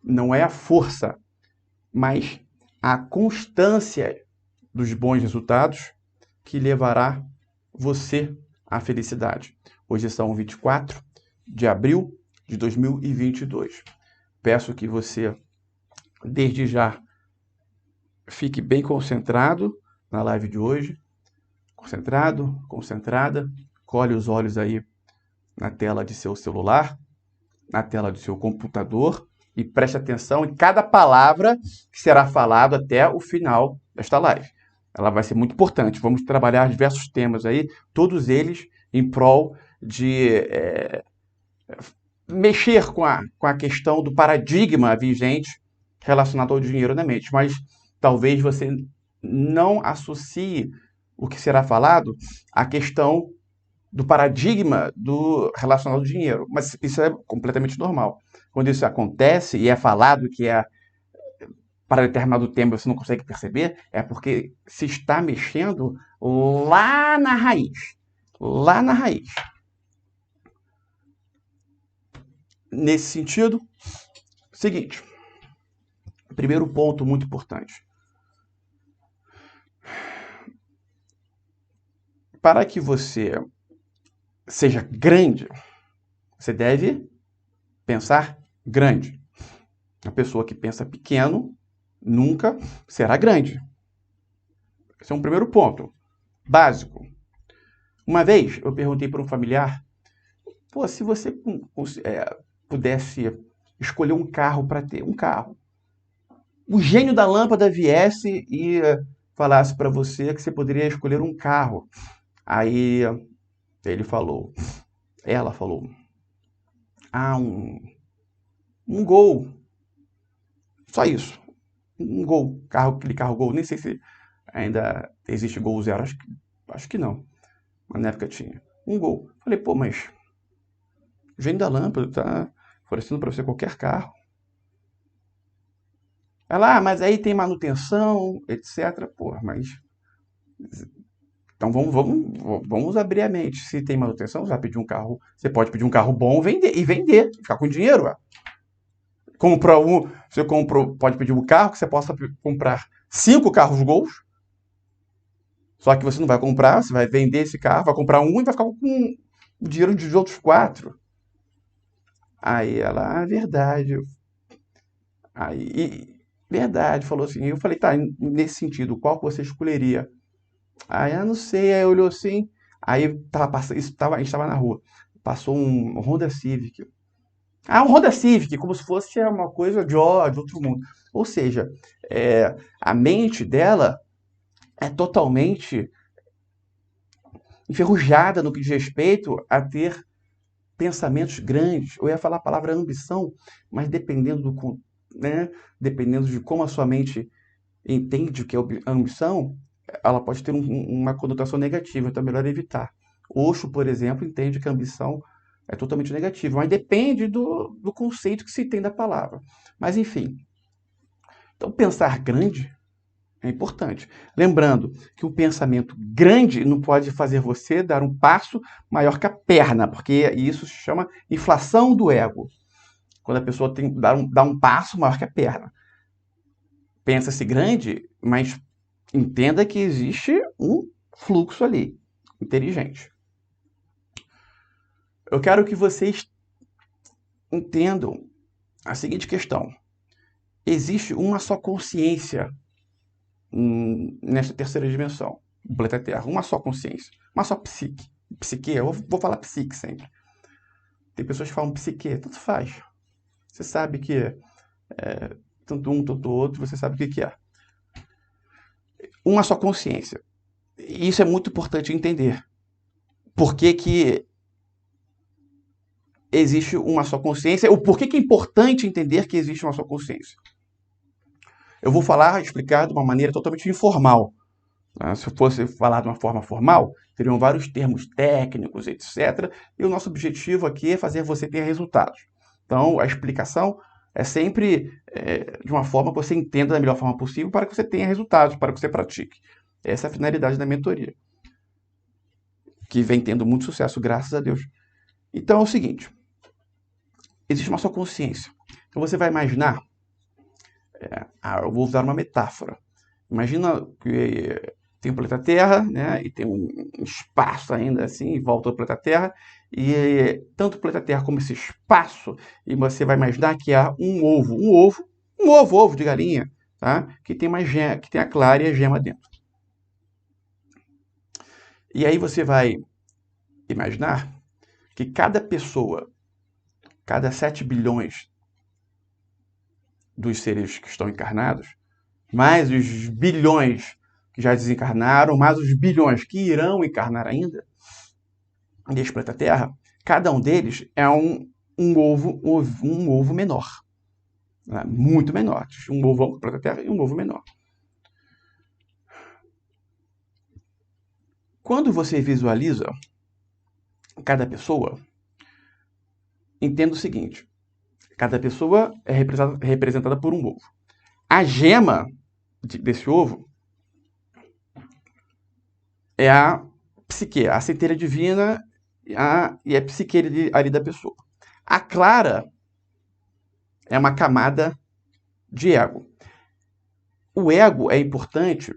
não é a força, mas a constância dos bons resultados que levará você à felicidade. Hoje são 24 de abril de 2022. Peço que você, desde já, fique bem concentrado na live de hoje. Concentrado, concentrada. Colhe os olhos aí na tela de seu celular, na tela do seu computador e preste atenção em cada palavra que será falado até o final desta live. Ela vai ser muito importante. Vamos trabalhar diversos temas aí, todos eles em prol de mexer com a questão do paradigma vigente relacionado ao dinheiro na mente. Mas talvez você não associe o que será falado à questão do paradigma do relacionado ao dinheiro. Mas isso é completamente normal. Quando isso acontece e é falado que é para determinado tema você não consegue perceber, é porque se está mexendo lá na raiz. Lá na raiz. Nesse sentido, seguinte. Primeiro ponto muito importante. Para que você seja grande, você deve pensar grande. A pessoa que pensa pequeno nunca será grande. Esse é um primeiro ponto, básico. Uma vez eu perguntei para um familiar, pô, se você pudesse escolher um carro para ter, um carro, o gênio da lâmpada viesse e falasse para você que você poderia escolher um carro. Aí ela falou, um Gol. Só isso. Um Gol. Aquele carro Gol. Nem sei se ainda existe Gol Zero. Acho que não. Mas na época tinha. Um Gol. Falei, pô, mas o gênio da lâmpada tá oferecendo para você qualquer carro. Ela, mas aí tem manutenção, etc. Pô, mas... Então vamos abrir a mente. Se tem manutenção, você vai pedir um carro. Você pode pedir um carro bom e vender. Ficar com dinheiro, ó. Você pode pedir um carro que você possa comprar 5 carros Gols. Só que você não vai comprar, você vai vender esse carro, vai comprar um e vai ficar com o dinheiro de outros 4. Aí ela, verdade. Verdade, falou assim. Eu falei, tá, nesse sentido, qual que você escolheria? Aí ela, não sei, aí olhou assim. Aí a gente estava na rua. Passou um Honda Civic. Um Honda Civic, como se fosse uma coisa de outro mundo. Ou seja, a mente dela é totalmente enferrujada no que diz respeito a ter pensamentos grandes. Eu ia falar a palavra ambição, mas dependendo dependendo de como a sua mente entende o que é ambição, ela pode ter uma conotação negativa, então é melhor evitar. Osho, por exemplo, entende que a ambição é totalmente negativa, mas depende do conceito que se tem da palavra. Mas, enfim. Então, pensar grande é importante. Lembrando que o pensamento grande não pode fazer você dar um passo maior que a perna, porque isso se chama inflação do ego. Quando a pessoa dá um passo maior que a perna. Pensa-se grande, mas entenda que existe um fluxo ali, inteligente. Eu quero que vocês entendam a seguinte questão. Existe uma só consciência nesta terceira dimensão, do planeta Terra. Uma só consciência, uma só psique. Psique, eu vou falar psique sempre. Tem pessoas que falam psique, tanto faz. Você sabe que tanto um, tanto outro, você sabe o que é. Uma só consciência. Isso é muito importante entender. Por que existe uma só consciência? Ou por que é importante entender que existe uma só consciência? Eu vou explicar de uma maneira totalmente informal. Se eu fosse falar de uma forma formal, teriam vários termos técnicos, etc. E o nosso objetivo aqui é fazer você ter resultados. Então, a explicação é sempre de uma forma que você entenda da melhor forma possível para que você tenha resultados, para que você pratique. Essa é a finalidade da mentoria, que vem tendo muito sucesso, graças a Deus. Então, é o seguinte. Existe uma só consciência. Então, você vai imaginar Eu vou usar uma metáfora. Imagina que tem o planeta Terra, né, e tem um espaço ainda assim em volta do planeta Terra, e tanto o planeta Terra como esse espaço, e você vai imaginar que há ovo de galinha, tá? Que tem que tem a clara e a gema dentro. E aí você vai imaginar que cada pessoa, cada 7 bilhões dos seres que estão encarnados, mais os bilhões que já desencarnaram, mais os bilhões que irão encarnar ainda neste planeta Terra, cada um deles é um ovo menor. Né? Muito menor. Um ovo do planeta Terra e um ovo menor. Quando você visualiza cada pessoa, entenda o seguinte: cada pessoa é representada por um ovo. A gema desse ovo é a psique, a centelha divina e a psique ali da pessoa. A clara é uma camada de ego. O ego é importante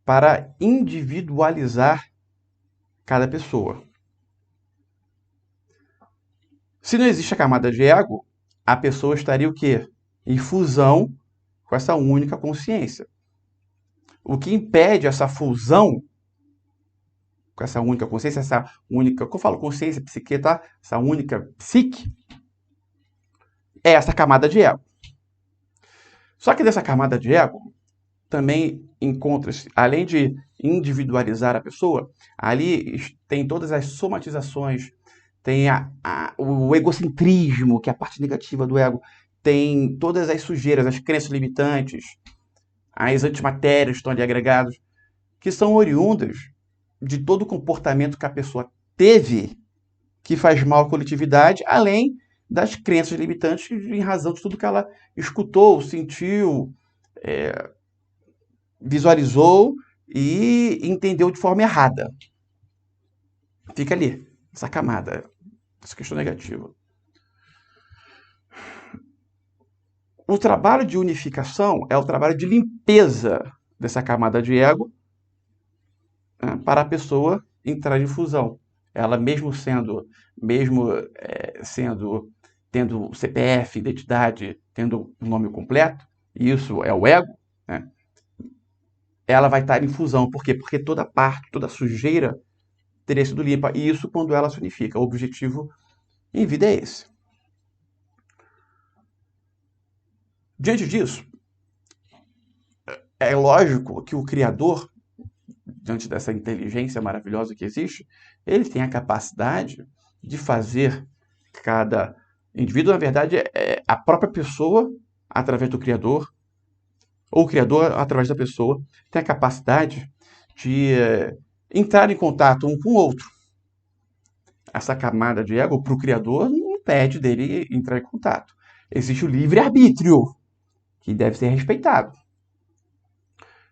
para individualizar cada pessoa. Se não existe a camada de ego, a pessoa estaria o quê? Em fusão com essa única consciência. O que impede essa fusão com essa única consciência, essa única, como eu falo, consciência, psique, tá? Essa única psique, é essa camada de ego. Só que dessa camada de ego também encontra-se, além de individualizar a pessoa, ali tem todas as somatizações, tem o egocentrismo, que é a parte negativa do ego, tem todas as sujeiras, as crenças limitantes, as antimatérias que estão ali agregadas, que são oriundas de todo o comportamento que a pessoa teve que faz mal à coletividade, além das crenças limitantes em razão de tudo que ela escutou, sentiu, visualizou e entendeu de forma errada. Fica ali, essa camada, essa questão negativa. O trabalho de unificação é o trabalho de limpeza dessa camada de ego, né, para a pessoa entrar em fusão. Ela tendo CPF, identidade, tendo o nome completo, e isso é o ego, né, ela vai estar em fusão. Por quê? Porque toda sujeira teria sido limpa. E isso quando ela se unifica. O objetivo em vida é esse. Diante disso, é lógico que o Criador, diante dessa inteligência maravilhosa que existe, ele tem a capacidade de fazer cada indivíduo, na verdade, é a própria pessoa, através do Criador, ou o Criador, através da pessoa, tem a capacidade de entrar em contato um com o outro. Essa camada de ego para o Criador não impede dele entrar em contato. Existe o livre-arbítrio, que deve ser respeitado.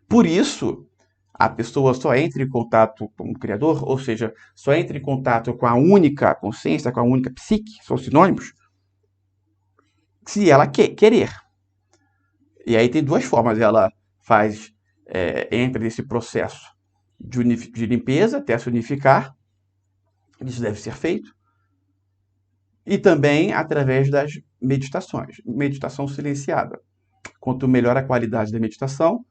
Por isso, a pessoa só entra em contato com o Criador, ou seja, só entra em contato com a única consciência, com a única psique, são sinônimos, se ela querer. E aí tem duas formas. Ela entra nesse processo de limpeza até se unificar. Isso deve ser feito. E também através das meditações. Meditação silenciada. Quanto melhor a qualidade da meditação,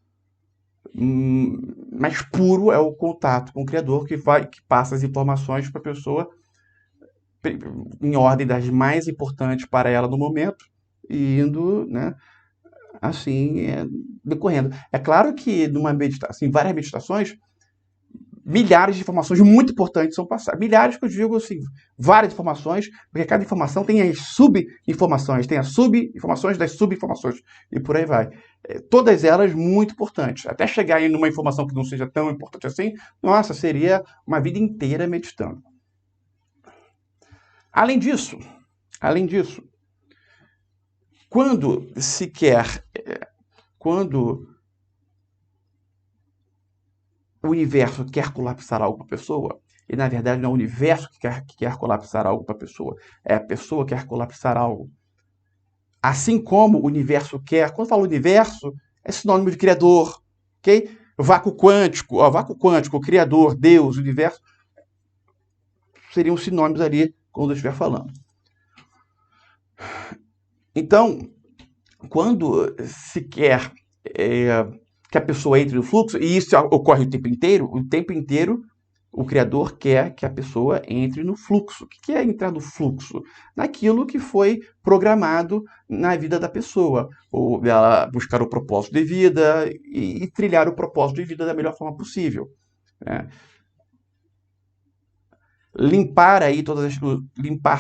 mais puro é o contato com o Criador, que passa as informações para a pessoa em ordem das mais importantes para ela no momento, e indo, né, assim, decorrendo. É claro que numa meditação, assim, várias meditações, milhares de informações muito importantes são passadas. Milhares que eu digo assim, várias informações, porque cada informação tem as sub-informações, tem as sub-informações das sub-informações, e por aí vai. Todas elas muito importantes. Até chegar em uma informação que não seja tão importante assim, nossa, seria uma vida inteira meditando. Além disso, quando o universo quer colapsar algo para a pessoa, e na verdade não é o universo que quer colapsar algo para a pessoa, é a pessoa que quer colapsar algo. Assim como o universo quer, quando eu falo universo, é sinônimo de criador, ok? Vácuo quântico, criador, Deus, universo, seriam sinônimos ali quando eu estiver falando. Então, quando se quer que a pessoa entre no fluxo, e isso ocorre o tempo inteiro o Criador quer que a pessoa entre no fluxo. O que é entrar no fluxo? Naquilo que foi programado na vida da pessoa. Ou ela buscar o propósito de vida e trilhar o propósito de vida da melhor forma possível. Né? Limpar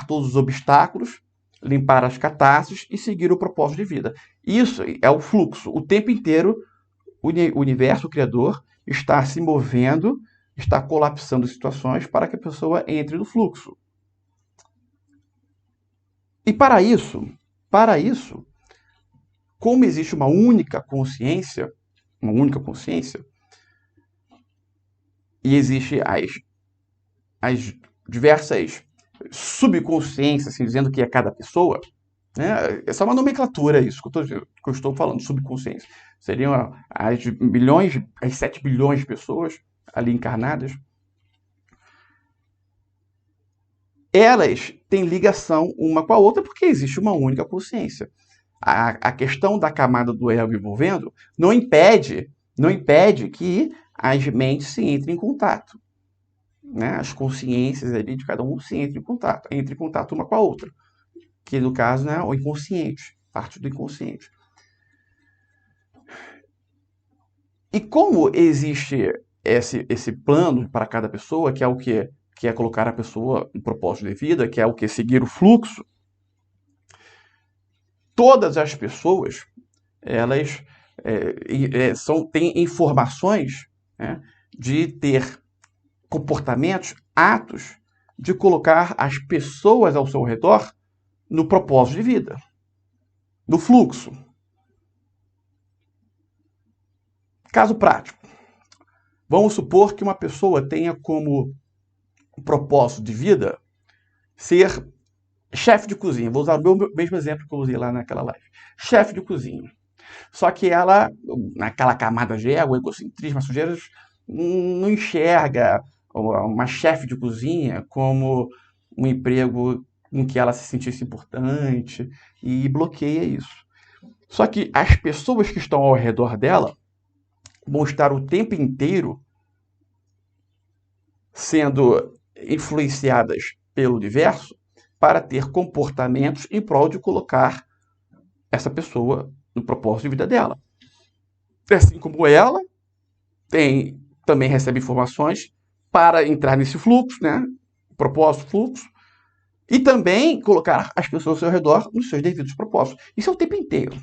todos os obstáculos, limpar as catástrofes e seguir o propósito de vida. Isso é o fluxo. O tempo inteiro, o universo, o Criador, está se movendo, está colapsando situações para que a pessoa entre no fluxo. E para isso, como existe uma única consciência, e existe as diversas subconsciências, assim, dizendo que é cada pessoa, né? Essa é uma nomenclatura, isso que eu estou falando, subconsciência. Seriam as 7 bilhões de pessoas ali encarnadas. Elas têm ligação uma com a outra porque existe uma única consciência. A questão da camada do ego envolvendo não impede que as mentes se entrem em contato. Né? As consciências ali de cada um se entrem em contato uma com a outra. Que no caso, né, o inconsciente, parte do inconsciente. E como existe esse plano para cada pessoa, que é o que é colocar a pessoa em propósito de vida, que é o que seguir o fluxo, todas as pessoas elas têm informações, né, de ter comportamentos, atos de colocar as pessoas ao seu redor no propósito de vida, no fluxo. Caso prático. Vamos supor que uma pessoa tenha como propósito de vida ser chefe de cozinha. Vou usar o mesmo exemplo que eu usei lá naquela live. Chefe de cozinha. Só que ela, naquela camada de ego, egocentrismo, sujeiras, não enxerga uma chefe de cozinha como um emprego em que ela se sentisse importante e bloqueia isso. Só que as pessoas que estão ao redor dela vão estar o tempo inteiro sendo influenciadas pelo universo para ter comportamentos em prol de colocar essa pessoa no propósito de vida dela. Assim como ela também recebe informações para entrar nesse fluxo, né? Propósito, fluxo, e também colocar as pessoas ao seu redor nos seus devidos propósitos. Isso é o tempo inteiro.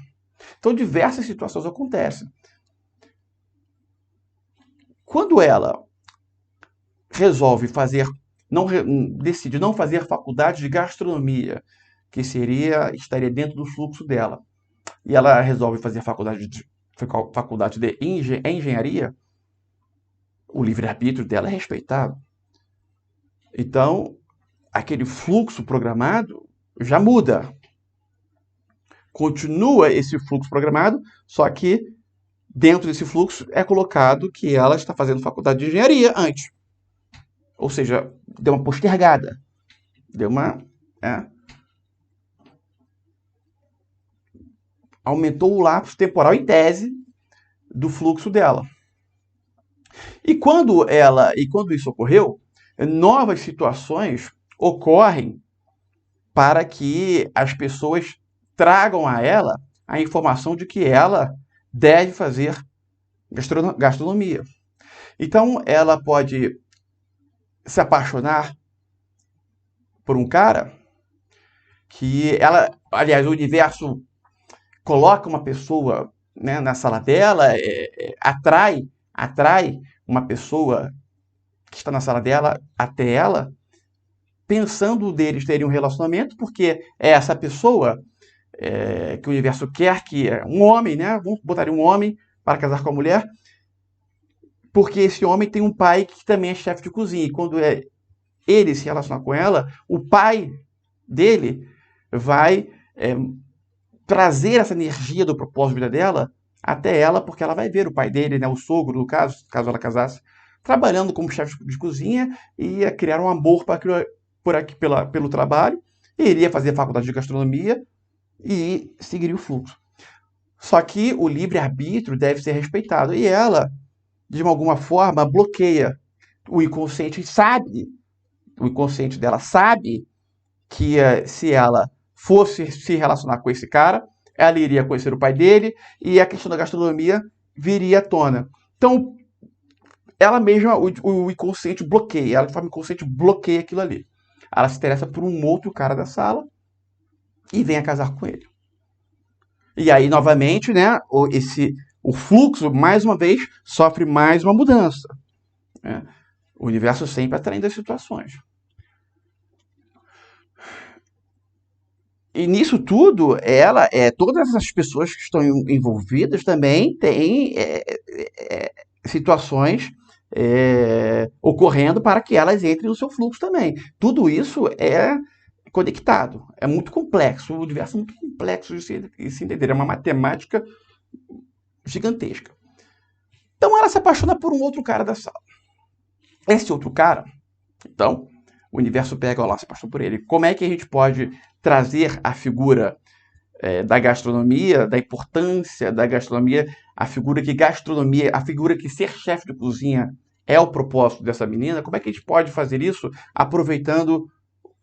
Então, diversas situações acontecem. Quando ela resolve decide não fazer faculdade de gastronomia, que estaria dentro do fluxo dela, e ela resolve fazer faculdade de engenharia, o livre-arbítrio dela é respeitado. Então, aquele fluxo programado já muda. Continua esse fluxo programado, só que dentro desse fluxo é colocado que ela está fazendo faculdade de engenharia antes. Ou seja, deu uma postergada. Aumentou o lapso temporal em tese do fluxo dela. E quando isso ocorreu, novas situações ocorrem para que as pessoas tragam a ela a informação de que ela deve fazer gastronomia. Então, ela pode se apaixonar por um cara que aliás, o universo coloca uma pessoa, né, na sala dela, atrai uma pessoa que está na sala dela até ela, pensando deles terem um relacionamento, porque é essa pessoa que o universo quer que é um homem, né? Vamos botar um homem para casar com a mulher, porque esse homem tem um pai que também é chefe de cozinha. E quando ele se relacionar com ela, o pai dele vai trazer essa energia do propósito de vida dela até ela, porque ela vai ver o pai dele, né, o sogro, no caso ela casasse, trabalhando como chefe de cozinha, e ia criar um amor pelo trabalho, e iria fazer a faculdade de gastronomia e seguiria o fluxo. Só que o livre-arbítrio deve ser respeitado, e ela, de alguma forma, bloqueia. O inconsciente dela sabe que se ela fosse se relacionar com esse cara, ela iria conhecer o pai dele e a questão da gastronomia viria à tona. Então, ela mesma, o inconsciente bloqueia, ela de forma inconsciente bloqueia aquilo ali. Ela se interessa por um outro cara da sala e vem a casar com ele. E aí, novamente, né, o fluxo, mais uma vez, sofre mais uma mudança. Né? O universo sempre atraindo as situações. E nisso tudo, todas as pessoas que estão envolvidas também têm situações ocorrendo para que elas entrem no seu fluxo também. Tudo isso é conectado, é muito complexo, o universo é muito complexo de se entender, é uma matemática gigantesca. Então ela se apaixona por um outro cara da sala. Esse outro cara, então, o universo pega lá, se apaixona por ele. Como é que a gente pode trazer a figura da gastronomia, da importância da gastronomia, a figura que ser chefe de cozinha é o propósito dessa menina? Como é que a gente pode fazer isso aproveitando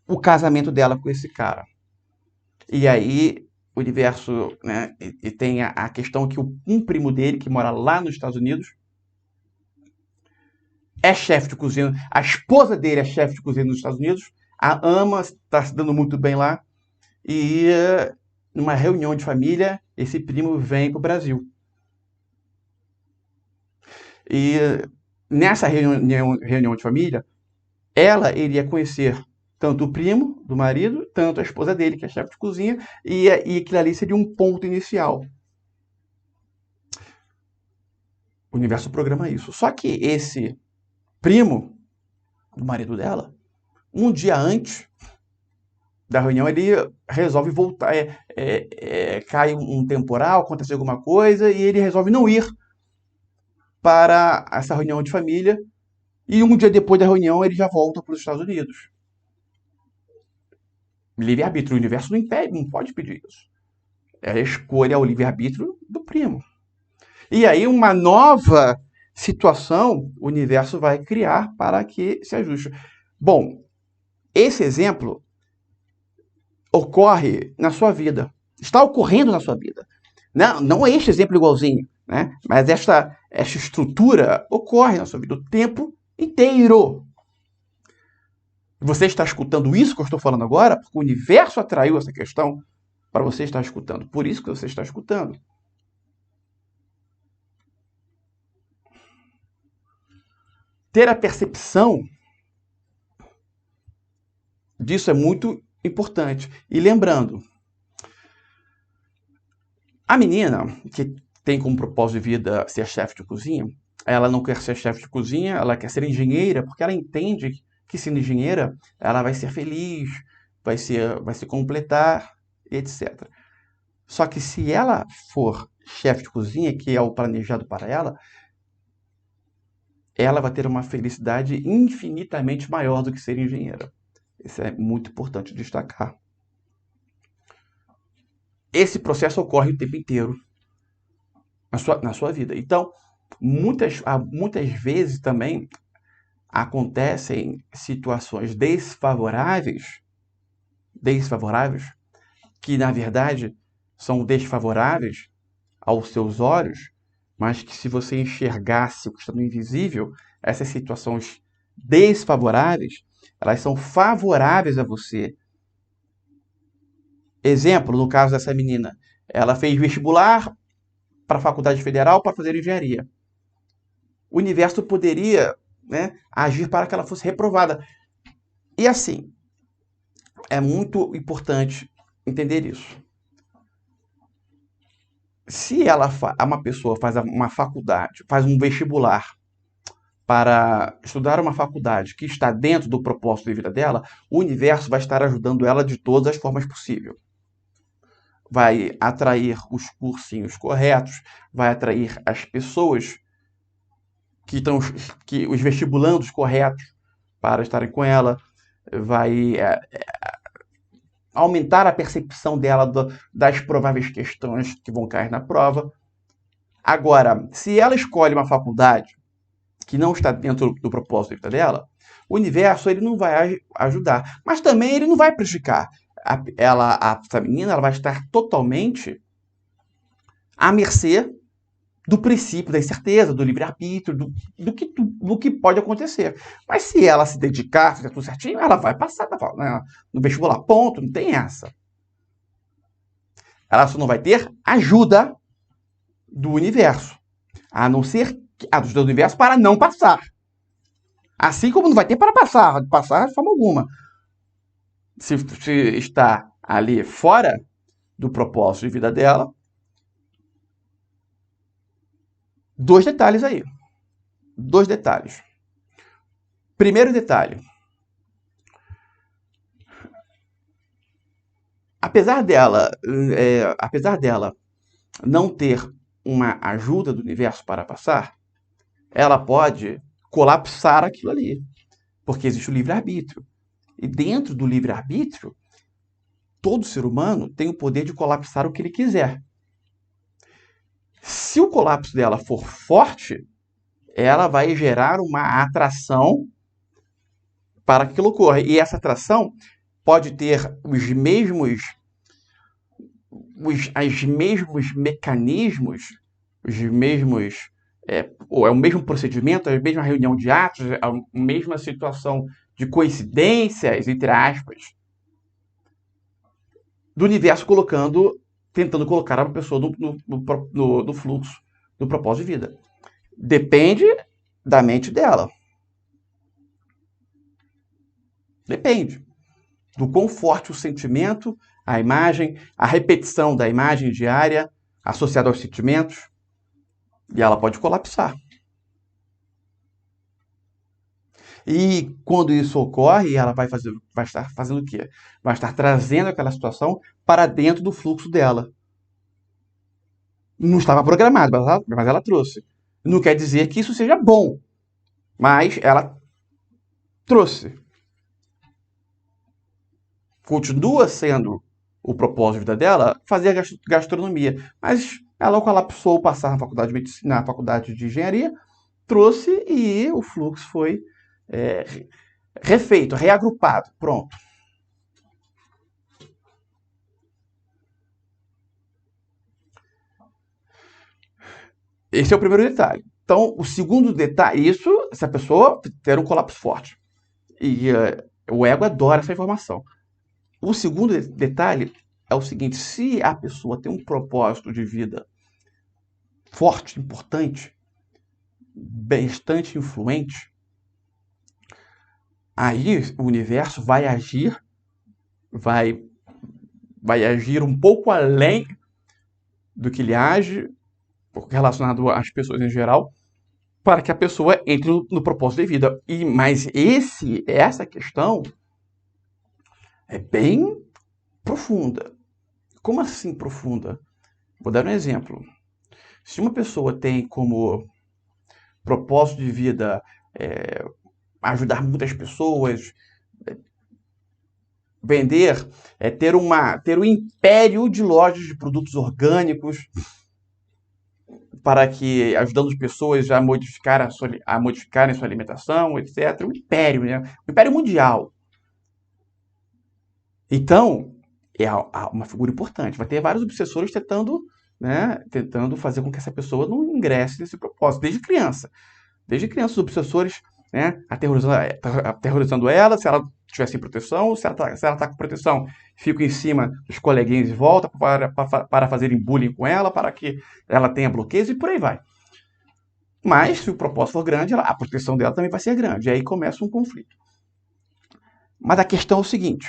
o casamento dela com esse cara? E aí o universo, né, e tem a questão que um primo dele, que mora lá nos Estados Unidos, é chefe de cozinha, a esposa dele é chefe de cozinha nos Estados Unidos, a ama, está se dando muito bem lá, e numa reunião de família, esse primo vem para o Brasil. E nessa reunião de família, ela iria conhecer tanto o primo do marido, tanto a esposa dele, que é chefe de cozinha, e aquilo ali seria um ponto inicial. O universo programa isso. Só que esse primo do marido dela, um dia antes da reunião, ele resolve voltar. Cai um temporal, acontece alguma coisa, e ele resolve não ir para essa reunião de família. E um dia depois da reunião, ele já volta para os Estados Unidos. Livre-arbítrio. O universo não impede, não pode pedir isso. É a escolha, o livre-arbítrio do primo. E aí, uma nova situação o universo vai criar para que se ajuste. Bom, esse exemplo ocorre na sua vida. Está ocorrendo na sua vida. Não é este exemplo igualzinho, né? Mas esta estrutura ocorre na sua vida o tempo inteiro. Você está escutando isso que eu estou falando agora, porque o universo atraiu essa questão para você estar escutando. Por isso que você está escutando. Ter a percepção disso é muito importante. E lembrando, a menina que tem como propósito de vida ser chefe de cozinha, ela não quer ser chefe de cozinha, ela quer ser engenheira, porque ela entende que sendo engenheira, ela vai ser feliz, vai se completar, etc. Só que se ela for chefe de cozinha, que é o planejado para ela vai ter uma felicidade infinitamente maior do que ser engenheira. Isso é muito importante destacar. Esse processo ocorre o tempo inteiro na sua vida. Então, muitas vezes também acontecem situações desfavoráveis, que na verdade são desfavoráveis aos seus olhos, mas que se você enxergasse o que está no invisível, essas situações desfavoráveis, elas são favoráveis a você. Exemplo, no caso dessa menina, ela fez vestibular para a Faculdade Federal para fazer engenharia. O universo poderia, né, agir para que ela fosse reprovada. E assim, é muito importante entender isso. Se uma pessoa faz uma faculdade, faz um vestibular para estudar uma faculdade que está dentro do propósito de vida dela, o universo vai estar ajudando ela de todas as formas possíveis. vai atrair os cursinhos corretos, vai atrair as pessoas os vestibulandos corretos para estarem com ela, vai aumentar a percepção dela das prováveis questões que vão cair na prova. Agora, se ela escolhe uma faculdade que não está dentro do propósito de vida dela, o universo ele não vai ajudar, mas também ele não vai prejudicar. Essa menina ela vai estar totalmente à mercê do princípio da incerteza, do livre-arbítrio, do que pode acontecer. Mas se ela se dedicar, fizer tudo certinho, ela vai passar no vestibular. Ponto, não tem essa. Ela só não vai ter ajuda do universo. A não ser a ajuda do universo para não passar. Assim como não vai ter para passar de forma alguma. Se está ali fora do propósito de vida dela, dois detalhes aí. Dois detalhes. Primeiro detalhe. Apesar dela não ter uma ajuda do universo para passar, ela pode colapsar aquilo ali. Porque existe o livre-arbítrio. E dentro do livre-arbítrio, todo ser humano tem o poder de colapsar o que ele quiser. Se o colapso dela for forte, ela vai gerar uma atração para que aquilo ocorra. E essa atração pode ter os mesmos mecanismos, ou é o mesmo procedimento, é a mesma reunião de atos, é a mesma situação de coincidências, entre aspas, do universo tentando colocar a pessoa no fluxo, no propósito de vida. Depende da mente dela. Depende do quão forte o sentimento, a imagem, a repetição da imagem diária associada aos sentimentos, e ela pode colapsar. E quando isso ocorre, ela vai estar fazendo o quê? Vai estar trazendo aquela situação para dentro do fluxo dela. Não estava programado, mas ela trouxe. Não quer dizer que isso seja bom, mas ela trouxe. Continua sendo o propósito de vida dela fazer gastronomia, mas ela colapsou passar na faculdade de medicina, na faculdade de engenharia, trouxe e o fluxo foi refeito, reagrupado, pronto. Esse é o primeiro detalhe. Então, o segundo detalhe, isso se a pessoa ter um colapso forte. E o ego adora essa informação. O segundo detalhe é o seguinte: se a pessoa tem um propósito de vida forte, importante, bastante influente, aí o universo vai agir um pouco além do que ele age, relacionado às pessoas em geral, para que a pessoa entre no propósito de vida. Mas essa questão é bem profunda. Como assim profunda? Vou dar um exemplo. Se uma pessoa tem como propósito de vida ajudar muitas pessoas, vender, ter um império de lojas de produtos orgânicos, para que ajudando as pessoas a modificarem sua alimentação, etc. Um império, né? Um império mundial. Então, é uma figura importante. Vai ter vários obsessores tentando fazer com que essa pessoa não ingresse nesse propósito, desde criança. Desde criança, os obsessores, né, aterrorizando ela, se ela estiver sem proteção, se ela está com proteção, fica em cima dos coleguinhas de volta para fazerem bullying com ela, para que ela tenha bloqueios e por aí vai. Mas, se o propósito for grande, a proteção dela também vai ser grande. E aí começa um conflito. Mas a questão é o seguinte.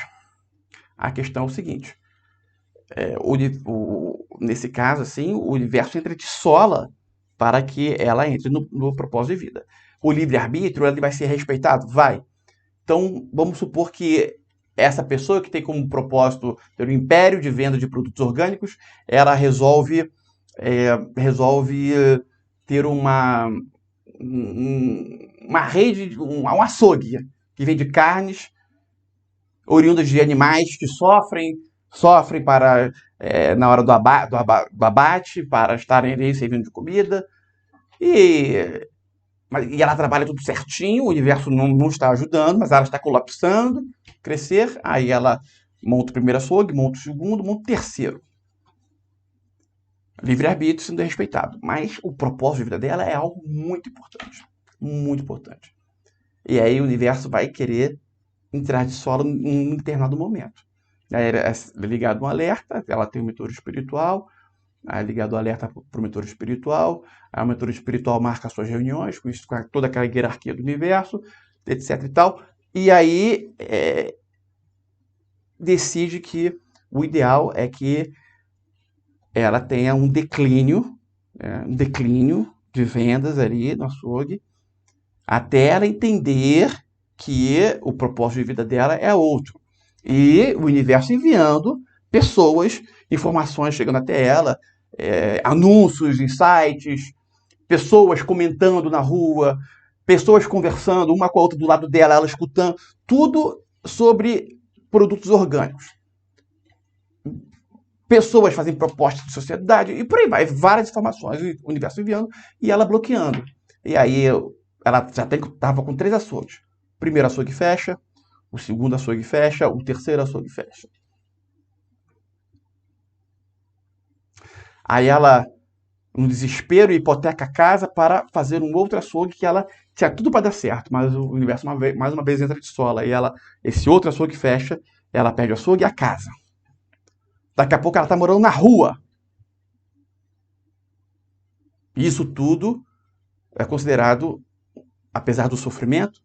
Nesse caso, assim, o universo entra de sola para que ela entre no propósito de vida. O livre-arbítrio ele vai ser respeitado? Vai. Então, vamos supor que essa pessoa que tem como propósito ter um império de venda de produtos orgânicos, ela resolve ter uma rede, um açougue que vende carnes oriundas de animais que sofrem na hora do abate, para estarem ali servindo de comida. E, e ela trabalha tudo certinho, o universo não está ajudando, mas ela está colapsando, crescer. Aí ela monta o primeiro açougue, monta o segundo, monta o terceiro. Livre-arbítrio sendo respeitado. Mas o propósito de vida dela é algo muito importante. Muito importante. E aí o universo vai querer entrar de solo em um determinado momento. Aí é ligado um alerta, ela tem um mentor espiritual, aí ligado o alerta para o mentor espiritual, aí o mentor espiritual marca suas reuniões, com isso, com toda aquela hierarquia do universo, etc e tal, e aí decide que o ideal é que ela tenha um declínio de vendas ali no açougue, até ela entender que o propósito de vida dela é outro. E o universo enviando pessoas, informações chegando até ela, anúncios em sites, pessoas comentando na rua, pessoas conversando uma com a outra do lado dela, ela escutando, tudo sobre produtos orgânicos. Pessoas fazem propostas de sociedade e por aí vai, várias informações, o universo enviando e ela bloqueando. E aí ela já estava com 3 açougues. O primeiro açougue fecha, o segundo açougue fecha, o terceiro açougue fecha. Aí ela, no desespero, hipoteca a casa para fazer um outro açougue que ela tinha tudo para dar certo, mas o universo mais uma vez entra de sola. E esse outro açougue fecha, ela perde o açougue e a casa. Daqui a pouco ela está morando na rua. Isso tudo é considerado, apesar do sofrimento,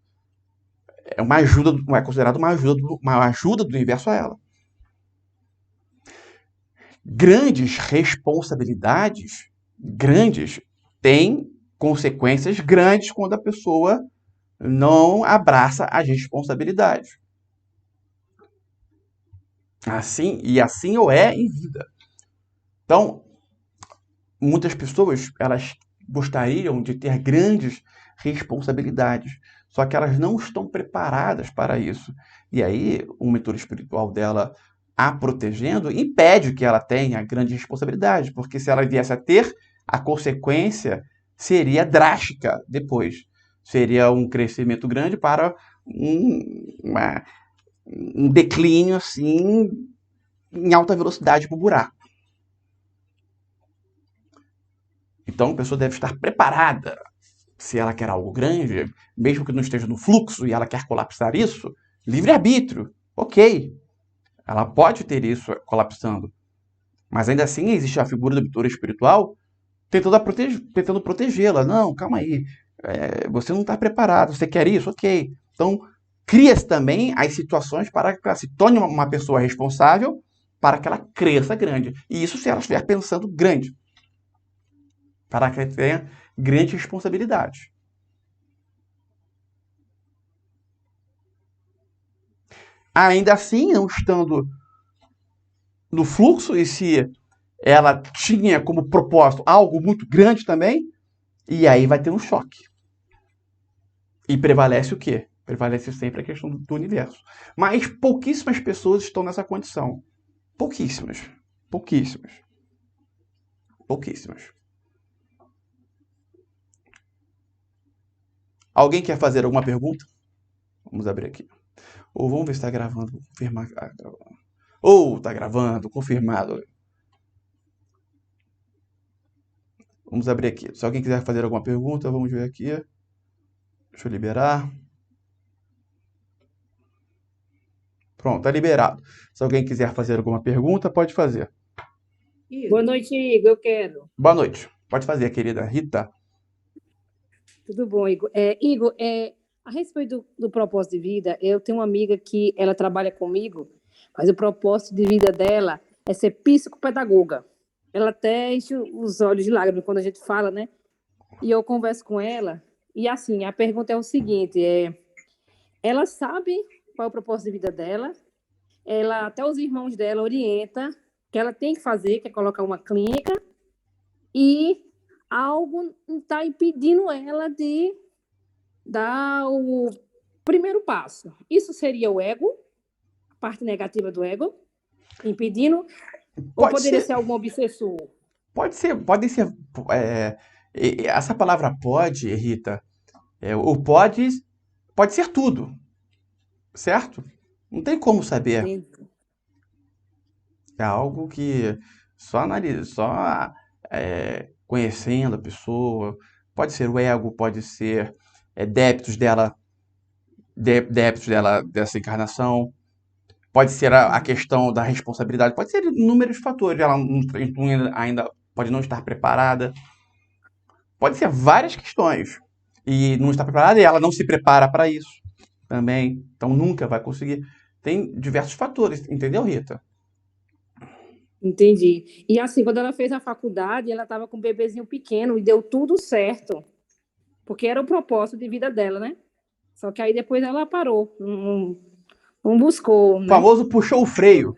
é considerado uma ajuda do universo a ela. Grandes responsabilidades, grandes, têm consequências grandes quando a pessoa não abraça as responsabilidades. Assim ou é em vida. Então, muitas pessoas, elas gostariam de ter grandes responsabilidades, só que elas não estão preparadas para isso. E aí, o mentor espiritual dela, a protegendo, impede que ela tenha grandes responsabilidades, porque se ela viesse a ter, a consequência seria drástica depois. Seria um crescimento grande para um declínio assim em alta velocidade para o buraco. Então a pessoa deve estar preparada. Se ela quer algo grande, mesmo que não esteja no fluxo e ela quer colapsar isso, livre-arbítrio, ok. Ela pode ter isso colapsando. Mas ainda assim existe a figura do mentor espiritual tentando protegê-la. Não, calma aí. Você não está preparado, você quer isso? Ok. Então, cria-se também as situações para que ela se torne uma pessoa responsável para que ela cresça grande. E isso se ela estiver pensando grande. Para que ela tenha grandes responsabilidades. Ainda assim, não estando no fluxo, e se ela tinha como propósito algo muito grande também, e aí vai ter um choque. E prevalece o quê? Prevalece sempre a questão do universo. Mas pouquíssimas pessoas estão nessa condição. Pouquíssimas. Pouquíssimas. Pouquíssimas. Alguém quer fazer alguma pergunta? Vamos abrir aqui. Ou vamos ver se está gravando. Vou confirmar. Ou está gravando, confirmado. Vamos abrir aqui. Se alguém quiser fazer alguma pergunta, vamos ver aqui. Deixa eu liberar. Pronto, tá liberado. Se alguém quiser fazer alguma pergunta, pode fazer. Boa noite, Igor. Eu quero. Boa noite. Pode fazer, querida Rita. Tudo bom, Igor? Igor, a respeito do propósito de vida, eu tenho uma amiga que ela trabalha comigo, mas o propósito de vida dela é ser psicopedagoga. Ela até enche os olhos de lágrimas quando a gente fala, né? E eu converso com ela, e assim, a pergunta é o seguinte: ela sabe qual é o propósito de vida dela, ela, até os irmãos dela orienta que ela tem que fazer, que é colocar uma clínica, e algo está impedindo ela de dar o primeiro passo. Isso seria o ego, a parte negativa do ego, impedindo, ou Pode poderia ser, ser algum obsessor? pode ser. Essa palavra pode, Rita, o pode ser tudo, certo? Não tem como saber. Entende? É algo que só analisa, só conhecendo a pessoa. Pode ser o ego, pode ser débitos dela, débitos dela dessa encarnação. Pode ser a Uhum. questão da responsabilidade, pode ser inúmeros fatores. Ela ainda pode não estar preparada. Pode ser várias questões. E não está preparada e ela não se prepara para isso também. Então nunca vai conseguir. Tem diversos fatores, entendeu, Rita? Entendi. E assim, quando ela fez a faculdade, ela estava com um bebezinho pequeno e deu tudo certo, porque era o propósito de vida dela, né? Só que aí depois ela parou, não buscou, O né? famoso puxou o freio.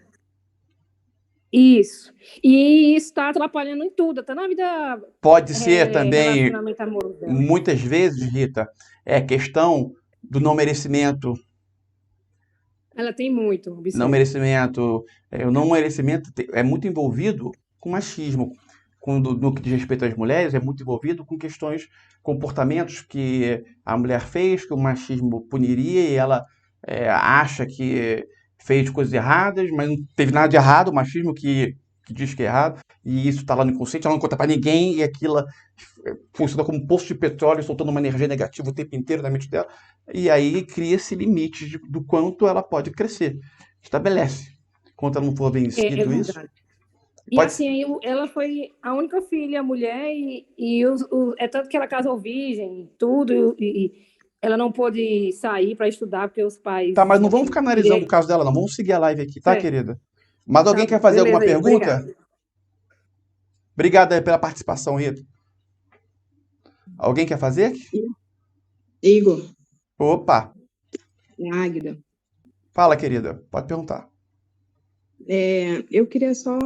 Isso. E isso está atrapalhando em tudo, até na vida, Pode ser também, relacionamento amoroso dela. muitas vezes, Rita, é questão do não merecimento. Ela tem muito, Não observe. merecimento, o não merecimento é muito envolvido com machismo. No que diz respeito às mulheres, é muito envolvido com questões, comportamentos que a mulher fez, que o machismo puniria e ela acha que fez coisas erradas, mas não teve nada de errado, o machismo que diz que é errado, e isso está lá no inconsciente, ela não conta para ninguém e aquilo funciona como um poço de petróleo, soltando uma energia negativa o tempo inteiro na mente dela, e aí cria-se limites do quanto ela pode crescer. Estabelece. Enquanto ela não for É vencido isso, verdade. E pode ser. assim, ela foi a única filha mulher, é tanto que ela casou virgem, tudo, e ela não pôde sair para estudar, porque os Tá, pais mas não não vamos tinham ficar analisando o dinheiro. caso dela, não. Vamos seguir a live aqui, tá, Certo. querida? Mas Tá alguém quer bom. fazer alguma Beleza aí, pergunta? obrigada. Obrigado aí pela participação, Rita. Alguém quer fazer? Igor, Opa, é Águida. fala, querida. Pode perguntar. Eu queria só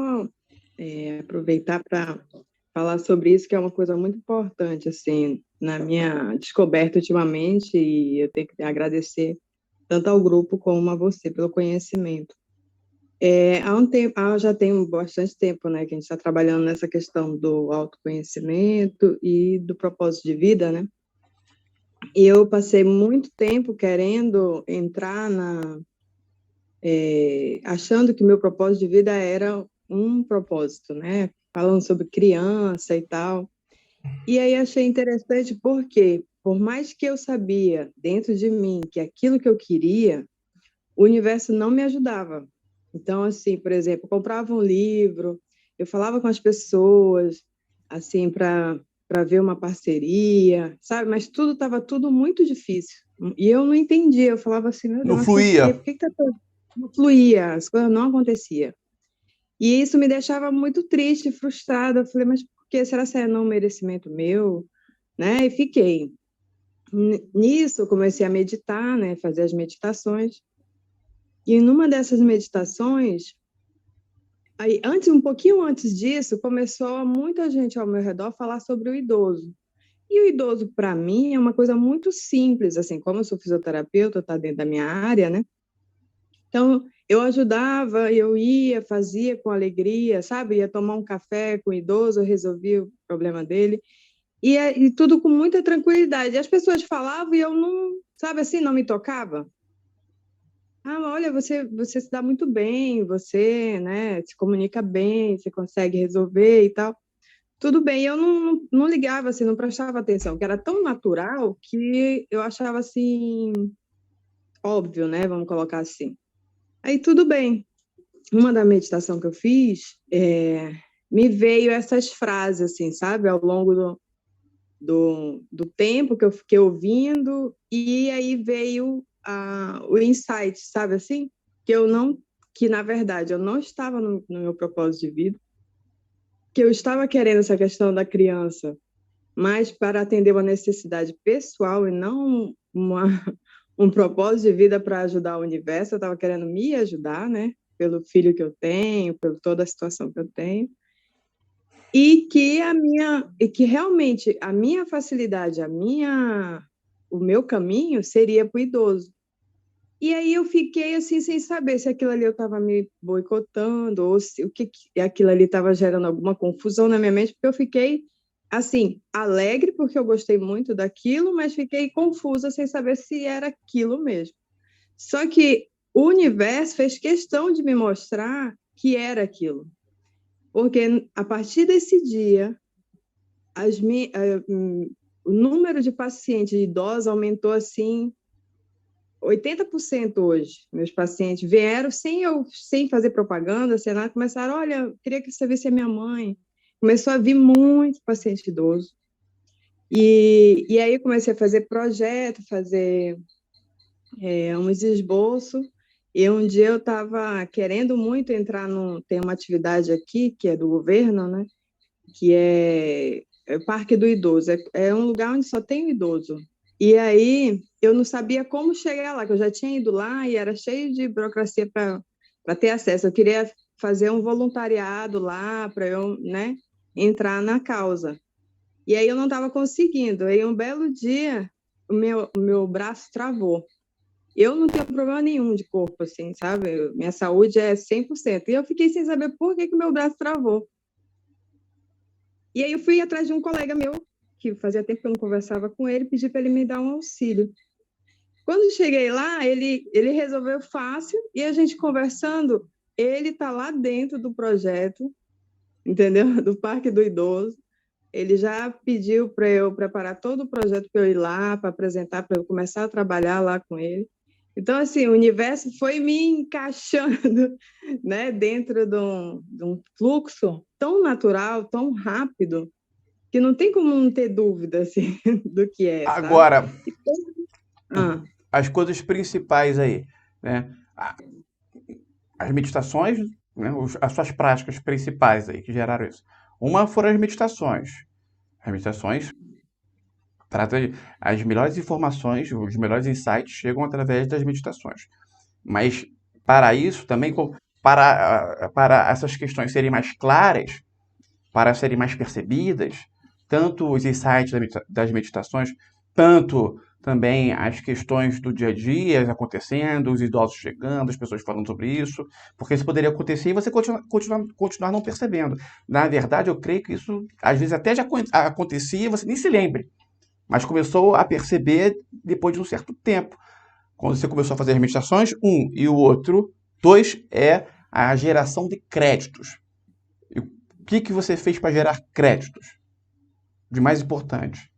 aproveitar para falar sobre isso, que é uma coisa muito importante, assim, na minha descoberta ultimamente, e eu tenho que agradecer tanto ao grupo como a você pelo conhecimento. Há um tempo, já tem bastante tempo, né, que a gente está trabalhando nessa questão do autoconhecimento e do propósito de vida, né? E eu passei muito tempo querendo entrar achando que meu propósito de vida era um propósito, né? Falando sobre criança e tal. E aí achei interessante porque, por mais que eu sabia dentro de mim que aquilo que eu queria, o universo não me ajudava. Então, assim, por exemplo, eu comprava um livro, eu falava com as pessoas, assim, para ver uma parceria, sabe? Mas estava tudo muito difícil. E eu não entendia, eu falava assim, meu Deus, Não mas por quê? fluía. Por que não fluía? As coisas não aconteciam. E isso me deixava muito triste, frustrada. Eu falei, mas por quê? Será que é não merecimento meu? Né? E fiquei. Nisso, eu comecei a meditar, né? Fazer as meditações. E numa dessas meditações, aí, um pouquinho antes disso, começou muita gente ao meu redor falar sobre o idoso. E o idoso, para mim, é uma coisa muito simples, assim, como eu sou fisioterapeuta, está dentro da minha área, né? Então, eu ajudava, eu ia, fazia com alegria, sabe? Ia tomar um café com o idoso, eu resolvia o problema dele. E tudo com muita tranquilidade. E as pessoas falavam e eu não, sabe assim, não me tocava. Ah, olha, você se dá muito bem, você, né, se comunica bem, você consegue resolver e tal. Tudo bem, eu não ligava, assim, não prestava atenção, que era tão natural que eu achava, assim, óbvio, né, vamos colocar assim. Aí, tudo bem. Uma da meditação que eu fiz, me veio essas frases, assim, sabe, ao longo do tempo que eu fiquei ouvindo, e aí veio o insight, sabe assim? Que na verdade eu não estava no meu propósito de vida, que eu estava querendo essa questão da criança, mas para atender uma necessidade pessoal e não um propósito de vida para ajudar o universo, eu estava querendo me ajudar, né? Pelo filho que eu tenho, por toda a situação que eu tenho. E que realmente a minha facilidade, o meu caminho seria para o idoso. E aí eu fiquei assim sem saber se aquilo ali eu estava me boicotando ou se aquilo ali estava gerando alguma confusão na minha mente, porque eu fiquei assim alegre porque eu gostei muito daquilo, mas fiquei confusa sem saber se era aquilo mesmo. Só que o universo fez questão de me mostrar que era aquilo. Porque a partir desse dia, o número de pacientes idosos aumentou assim 80% hoje. Meus pacientes vieram sem fazer propaganda, sem nada, começaram, olha, queria que você visse a minha mãe. Começou a vir muito paciente idoso. E aí eu comecei a fazer projeto, fazer uns esboços. E um dia eu estava querendo muito entrar tem uma atividade aqui, que é do governo, né? Que é o Parque do Idoso. É um lugar onde só tem o idoso. E aí eu não sabia como chegar lá, que eu já tinha ido lá e era cheio de burocracia para ter acesso. Eu queria fazer um voluntariado lá para eu, né, entrar na causa. E aí eu não estava conseguindo. Aí um belo dia o meu braço travou. Eu não tenho problema nenhum de corpo, assim, sabe? Minha saúde é 100%. E eu fiquei sem saber por que o meu braço travou. E aí eu fui atrás de um colega meu, que fazia tempo que eu não conversava com ele, pedi para ele me dar um auxílio. Quando cheguei lá, ele resolveu fácil, e a gente conversando, ele está lá dentro do projeto, entendeu? Do Parque do Idoso. Ele já pediu para eu preparar todo o projeto para eu ir lá, para apresentar, para eu começar a trabalhar lá com ele. Então, assim, o universo foi me encaixando, né, dentro de um fluxo tão natural, tão rápido, que não tem como não ter dúvida, assim, do que é, sabe? Agora, Ah, as coisas principais aí, né? As meditações, né? As suas práticas principais aí que geraram isso. Uma foram as meditações. As meditações tratam as melhores informações, os melhores insights chegam através das meditações. Mas para isso também, para essas questões serem mais claras, para serem mais percebidas, tanto os insights das meditações, tanto também as questões do dia a dia acontecendo, os idosos chegando, as pessoas falando sobre isso, porque isso poderia acontecer e você continuar não percebendo. Na verdade, eu creio que isso às vezes até já acontecia e você nem se lembre, mas começou a perceber depois de um certo tempo. Quando você começou a fazer as meditações, e o outro, dois, é a geração de créditos. E o que você fez para gerar créditos? De mais importante.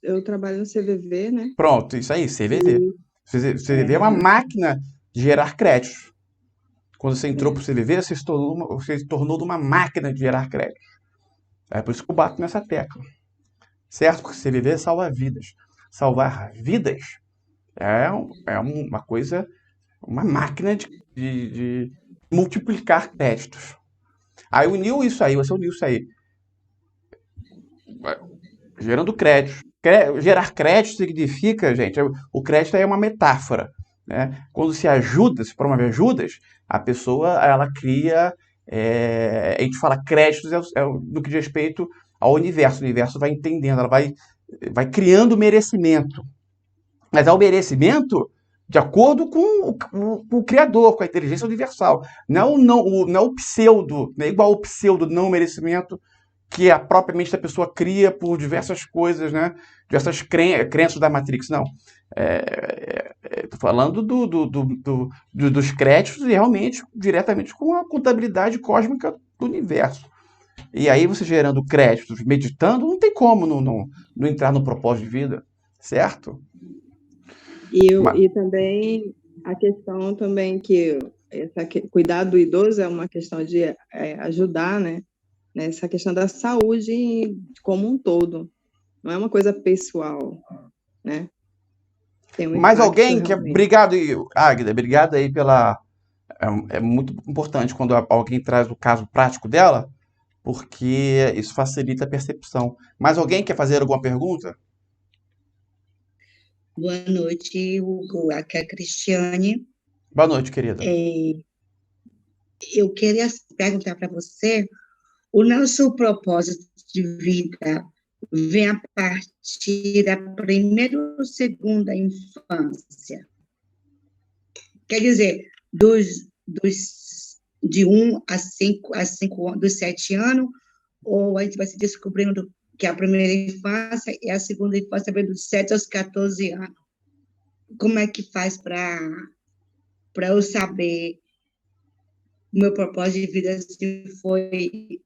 eu trabalho no CVV, né? Pronto, isso aí, CVV. E, CVV é uma máquina de gerar créditos. Quando você entrou para o CVV, você se tornou uma máquina de gerar créditos. É por isso que eu bato nessa tecla. Certo? Porque CVV salva vidas. Salvar vidas é uma coisa, uma máquina de multiplicar créditos. Aí você uniu isso aí, gerando créditos. Gerar crédito significa, gente, o crédito é uma metáfora, né? Quando se promove ajudas, a pessoa, ela cria, a gente fala créditos no que diz respeito ao universo. O universo vai entendendo, ela vai criando merecimento. Mas é o merecimento de acordo com o Criador, com a inteligência universal. Não é o pseudo, não é igual ao pseudo não merecimento que a própria mente da pessoa cria por diversas coisas, né? Diversas crenças da Matrix. Não. Estou falando dos créditos e realmente diretamente com a contabilidade cósmica do universo. E aí você gerando créditos, meditando, não tem como não entrar no propósito de vida, certo? e também a questão também cuidar do idoso é uma questão de ajudar, né? Nessa questão da saúde como um todo. Não é uma coisa pessoal, né? Tem um Mais impacto alguém que... realmente. Obrigado, Águida. Obrigado aí pela... É muito importante quando alguém traz o caso prático dela, porque isso facilita a percepção. Mas alguém quer fazer alguma pergunta? Boa noite, Hugo. Aqui é a Cristiane. Boa noite, querida. Eu queria perguntar para você, o nosso propósito de vida vem a partir da primeira ou segunda infância? Quer dizer, de 1 a 5 dos 7 anos, ou a gente vai se descobrindo que a primeira infância e a segunda infância vem dos 7 aos 14 anos? Como é que faz para eu saber o meu propósito de vida, se foi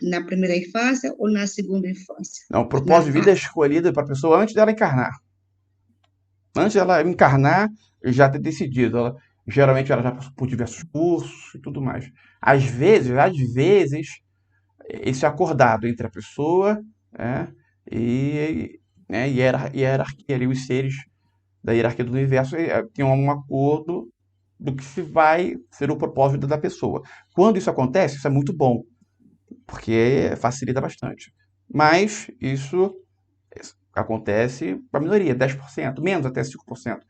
na primeira infância ou na segunda infância? Não, o propósito de vida é escolhido para a pessoa antes dela encarnar. Antes dela encarnar, já ter decidido. Geralmente ela já passou por diversos cursos e tudo mais. Às vezes, esse acordado entre a pessoa, né, e a hierarquia ali, os seres da hierarquia do universo tem um acordo do que se vai ser o propósito da pessoa. Quando isso acontece, isso é muito bom, porque facilita bastante. Mas isso acontece para a minoria, 10%, menos até 5%.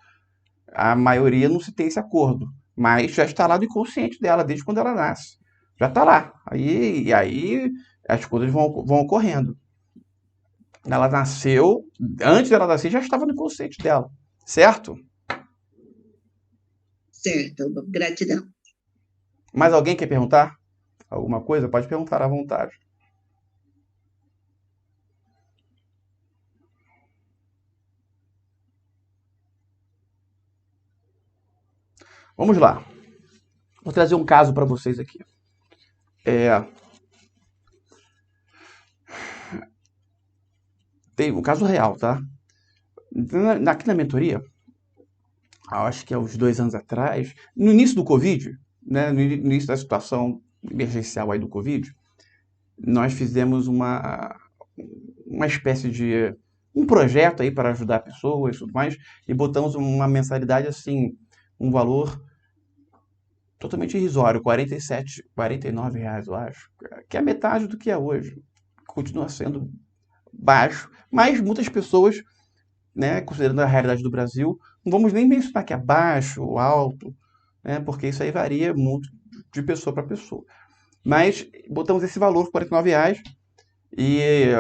A maioria não se tem esse acordo, mas já está lá no inconsciente dela, desde quando ela nasce. Já está lá. E aí as coisas vão ocorrendo. Ela nasceu, antes dela nascer, já estava no inconsciente dela. Certo? Certo, gratidão. Mais alguém quer perguntar alguma coisa? Pode perguntar à vontade. Vamos lá. Vou trazer um caso para vocês aqui. Tem um caso real, tá? Aqui na mentoria, acho que há uns 2 anos atrás, no início do Covid, né, no início da situação emergencial aí do Covid, nós fizemos uma espécie de um projeto aí para ajudar pessoas e tudo mais, e botamos uma mensalidade assim, um valor totalmente irrisório, R$ 49, eu acho, que é a metade do que é hoje. Continua sendo baixo, mas muitas pessoas, né, considerando a realidade do Brasil, não vamos nem mencionar que é baixo ou alto, né, porque isso aí varia muito de pessoa para pessoa. Mas botamos esse valor, R$ 49, e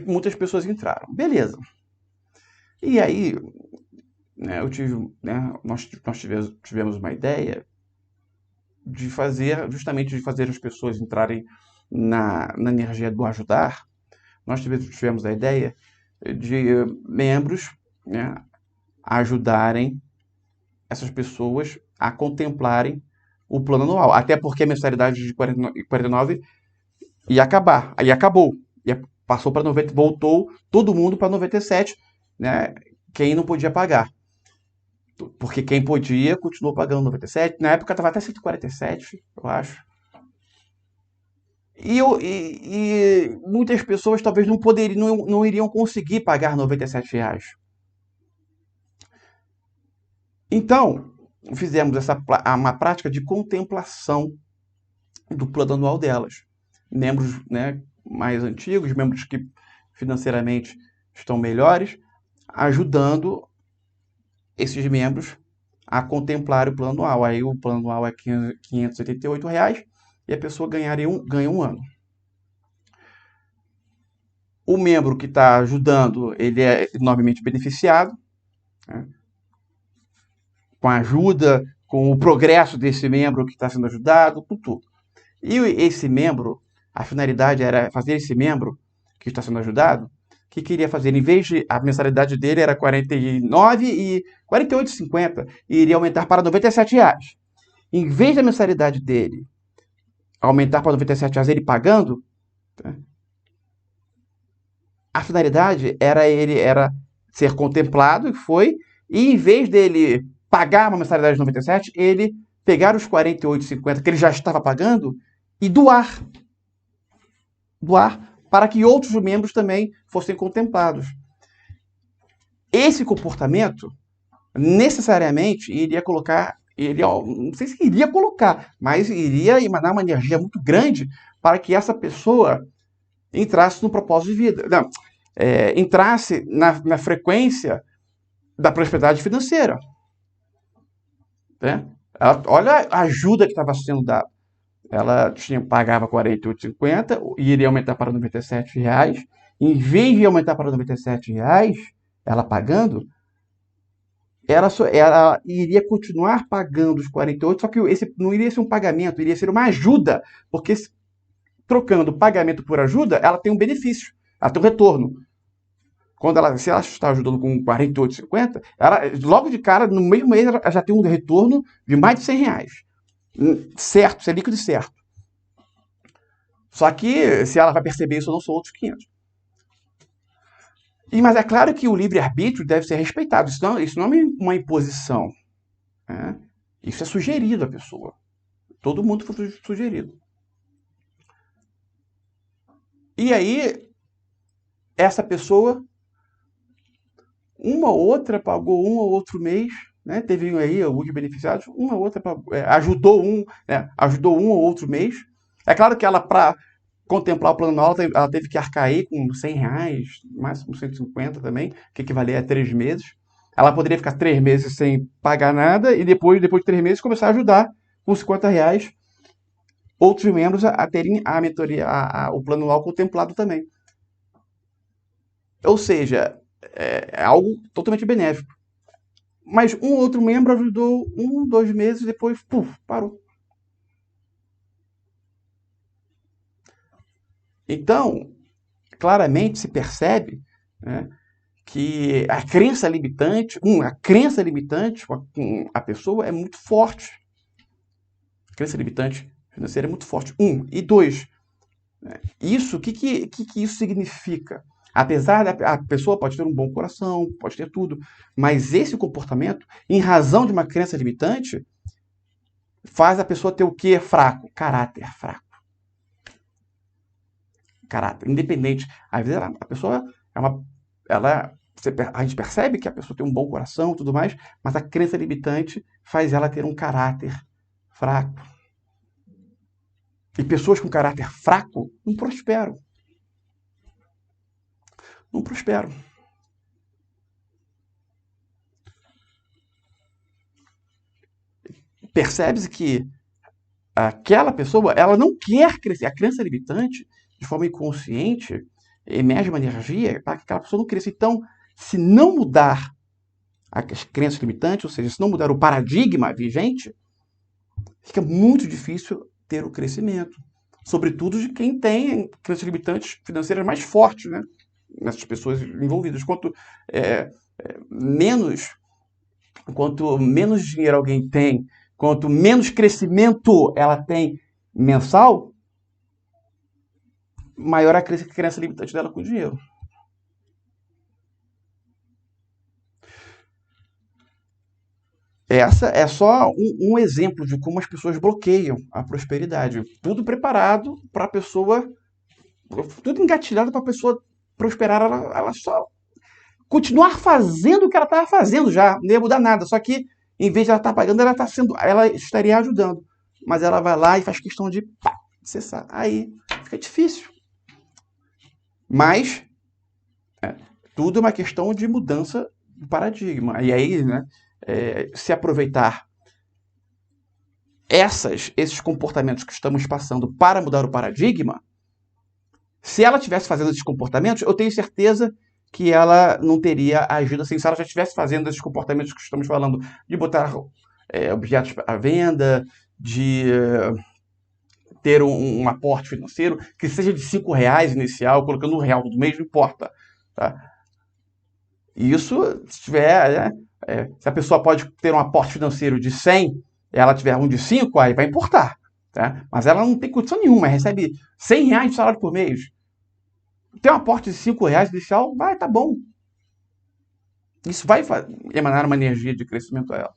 muitas pessoas entraram. Beleza. E aí, né, nós tivemos uma ideia justamente de fazer as pessoas entrarem na energia do ajudar. Nós tivemos a ideia de membros, né, ajudarem essas pessoas a contemplarem o plano anual. Até porque a mensalidade de 49 ia acabar. Aí acabou. Passou para 90, voltou todo mundo para 97, né? Quem não podia pagar. Porque quem podia continuou pagando 97. Na época estava até 147, eu acho. E muitas pessoas talvez não iriam conseguir pagar R$ 97. Então, fizemos uma prática de contemplação do plano anual delas. Membros, né, mais antigos, membros que financeiramente estão melhores, ajudando esses membros a contemplar o plano anual. Aí o plano anual é R$ 588 e a pessoa ganha um ano. O membro que está ajudando, ele é enormemente beneficiado, né, com a ajuda, com o progresso desse membro que está sendo ajudado, com tudo. E esse membro, a finalidade era fazer esse membro que está sendo ajudado, que queria fazer, em vez de a mensalidade dele era R$ 49 e R$ 48,50, e iria aumentar para R$ 97. Em vez da mensalidade dele aumentar para R$ 97, ele pagando, tá? A finalidade era ser contemplado, que foi, e em vez dele pagar uma mensalidade de 97, ele pegar os R$ 48,50 que ele já estava pagando e doar para que outros membros também fossem contemplados. Esse comportamento necessariamente iria colocar não sei se iria colocar, mas iria emanar uma energia muito grande para que essa pessoa entrasse no propósito de vida. Não, entrasse na frequência da prosperidade financeira. Né? Olha a ajuda que estava sendo dada. Ela pagava R$ 48,50 e iria aumentar para R$ 97. Em vez de aumentar para R$ 97, ela pagando, ela iria continuar pagando os 48, só que esse não iria ser um pagamento, iria ser uma ajuda, porque trocando pagamento por ajuda, ela tem um benefício, ela tem um retorno. Se ela está ajudando com R$ 48,50, logo de cara, no mesmo mês, ela já tem um retorno de mais de R$ 100. Certo, isso é líquido certo. Só que, se ela vai perceber isso ou não, são outros 500. Mas é claro que o livre-arbítrio deve ser respeitado. Isso não é uma imposição. Né? Isso é sugerido à pessoa. Todo mundo foi sugerido. E aí, essa pessoa, uma ou outra pagou um ou outro mês, né? Teve aí alguns beneficiados, uma ou outra ajudou um ou outro mês. É claro que ela, para contemplar o plano anual, ela teve que arcar aí com R$ 100, máximo 150 também, que equivalia a 3 meses. Ela poderia ficar 3 meses sem pagar nada e depois de 3 meses começar a ajudar com R$ 50 outros membros a terem a mentoria, o plano anual contemplado também. Ou seja, é algo totalmente benéfico. Mas um outro membro ajudou 1, 2 meses e depois, parou. Então, claramente se percebe, né, que a crença limitante com a pessoa é muito forte. A crença limitante financeira é muito forte. E 2, né, o que isso significa? Apesar da pessoa pode ter um bom coração, pode ter tudo, mas esse comportamento, em razão de uma crença limitante, faz a pessoa ter o quê? Fraco. Caráter fraco. Caráter. Independente. Às vezes a pessoa a gente percebe que a pessoa tem um bom coração e tudo mais, mas a crença limitante faz ela ter um caráter fraco. E pessoas com caráter fraco não prosperam. Não prosperam. Percebe-se que aquela pessoa, ela não quer crescer. A crença limitante, de forma inconsciente, emerge uma energia para que aquela pessoa não cresça. Então, se não mudar as crenças limitantes, ou seja, se não mudar o paradigma vigente, fica muito difícil ter o crescimento. Sobretudo de quem tem crenças limitantes financeiras mais fortes, né? Nessas pessoas envolvidas. Quanto menos dinheiro alguém tem, quanto menos crescimento ela tem mensal, maior a crença limitante dela com o dinheiro. Essa é só um exemplo de como as pessoas bloqueiam a prosperidade. Tudo preparado para a pessoa, tudo engatilhado para a pessoa prosperar, ela só continuar fazendo o que ela estava fazendo já, não ia mudar nada. Só que, em vez de ela estar pagando, ela estaria ajudando. Mas ela vai lá e faz questão de cessar. Aí fica difícil. Mas tudo é uma questão de mudança de paradigma. E aí, né, se aproveitar esses comportamentos que estamos passando para mudar o paradigma, se ela estivesse fazendo esses comportamentos, eu tenho certeza que ela não teria agido assim. Se ela já estivesse fazendo esses comportamentos que estamos falando, de botar objetos à venda, de ter um aporte financeiro, que seja de R$ 5 inicial, colocando R$ 1 todo mês, não importa. Tá? Isso, se tiver, se a pessoa pode ter um aporte financeiro de 100, ela tiver um de 5, aí vai importar. Tá? Mas ela não tem condição nenhuma, recebe R$ 100 de salário por mês. Tem um aporte de R$ 5 inicial, tá bom. Isso vai emanar uma energia de crescimento a ela.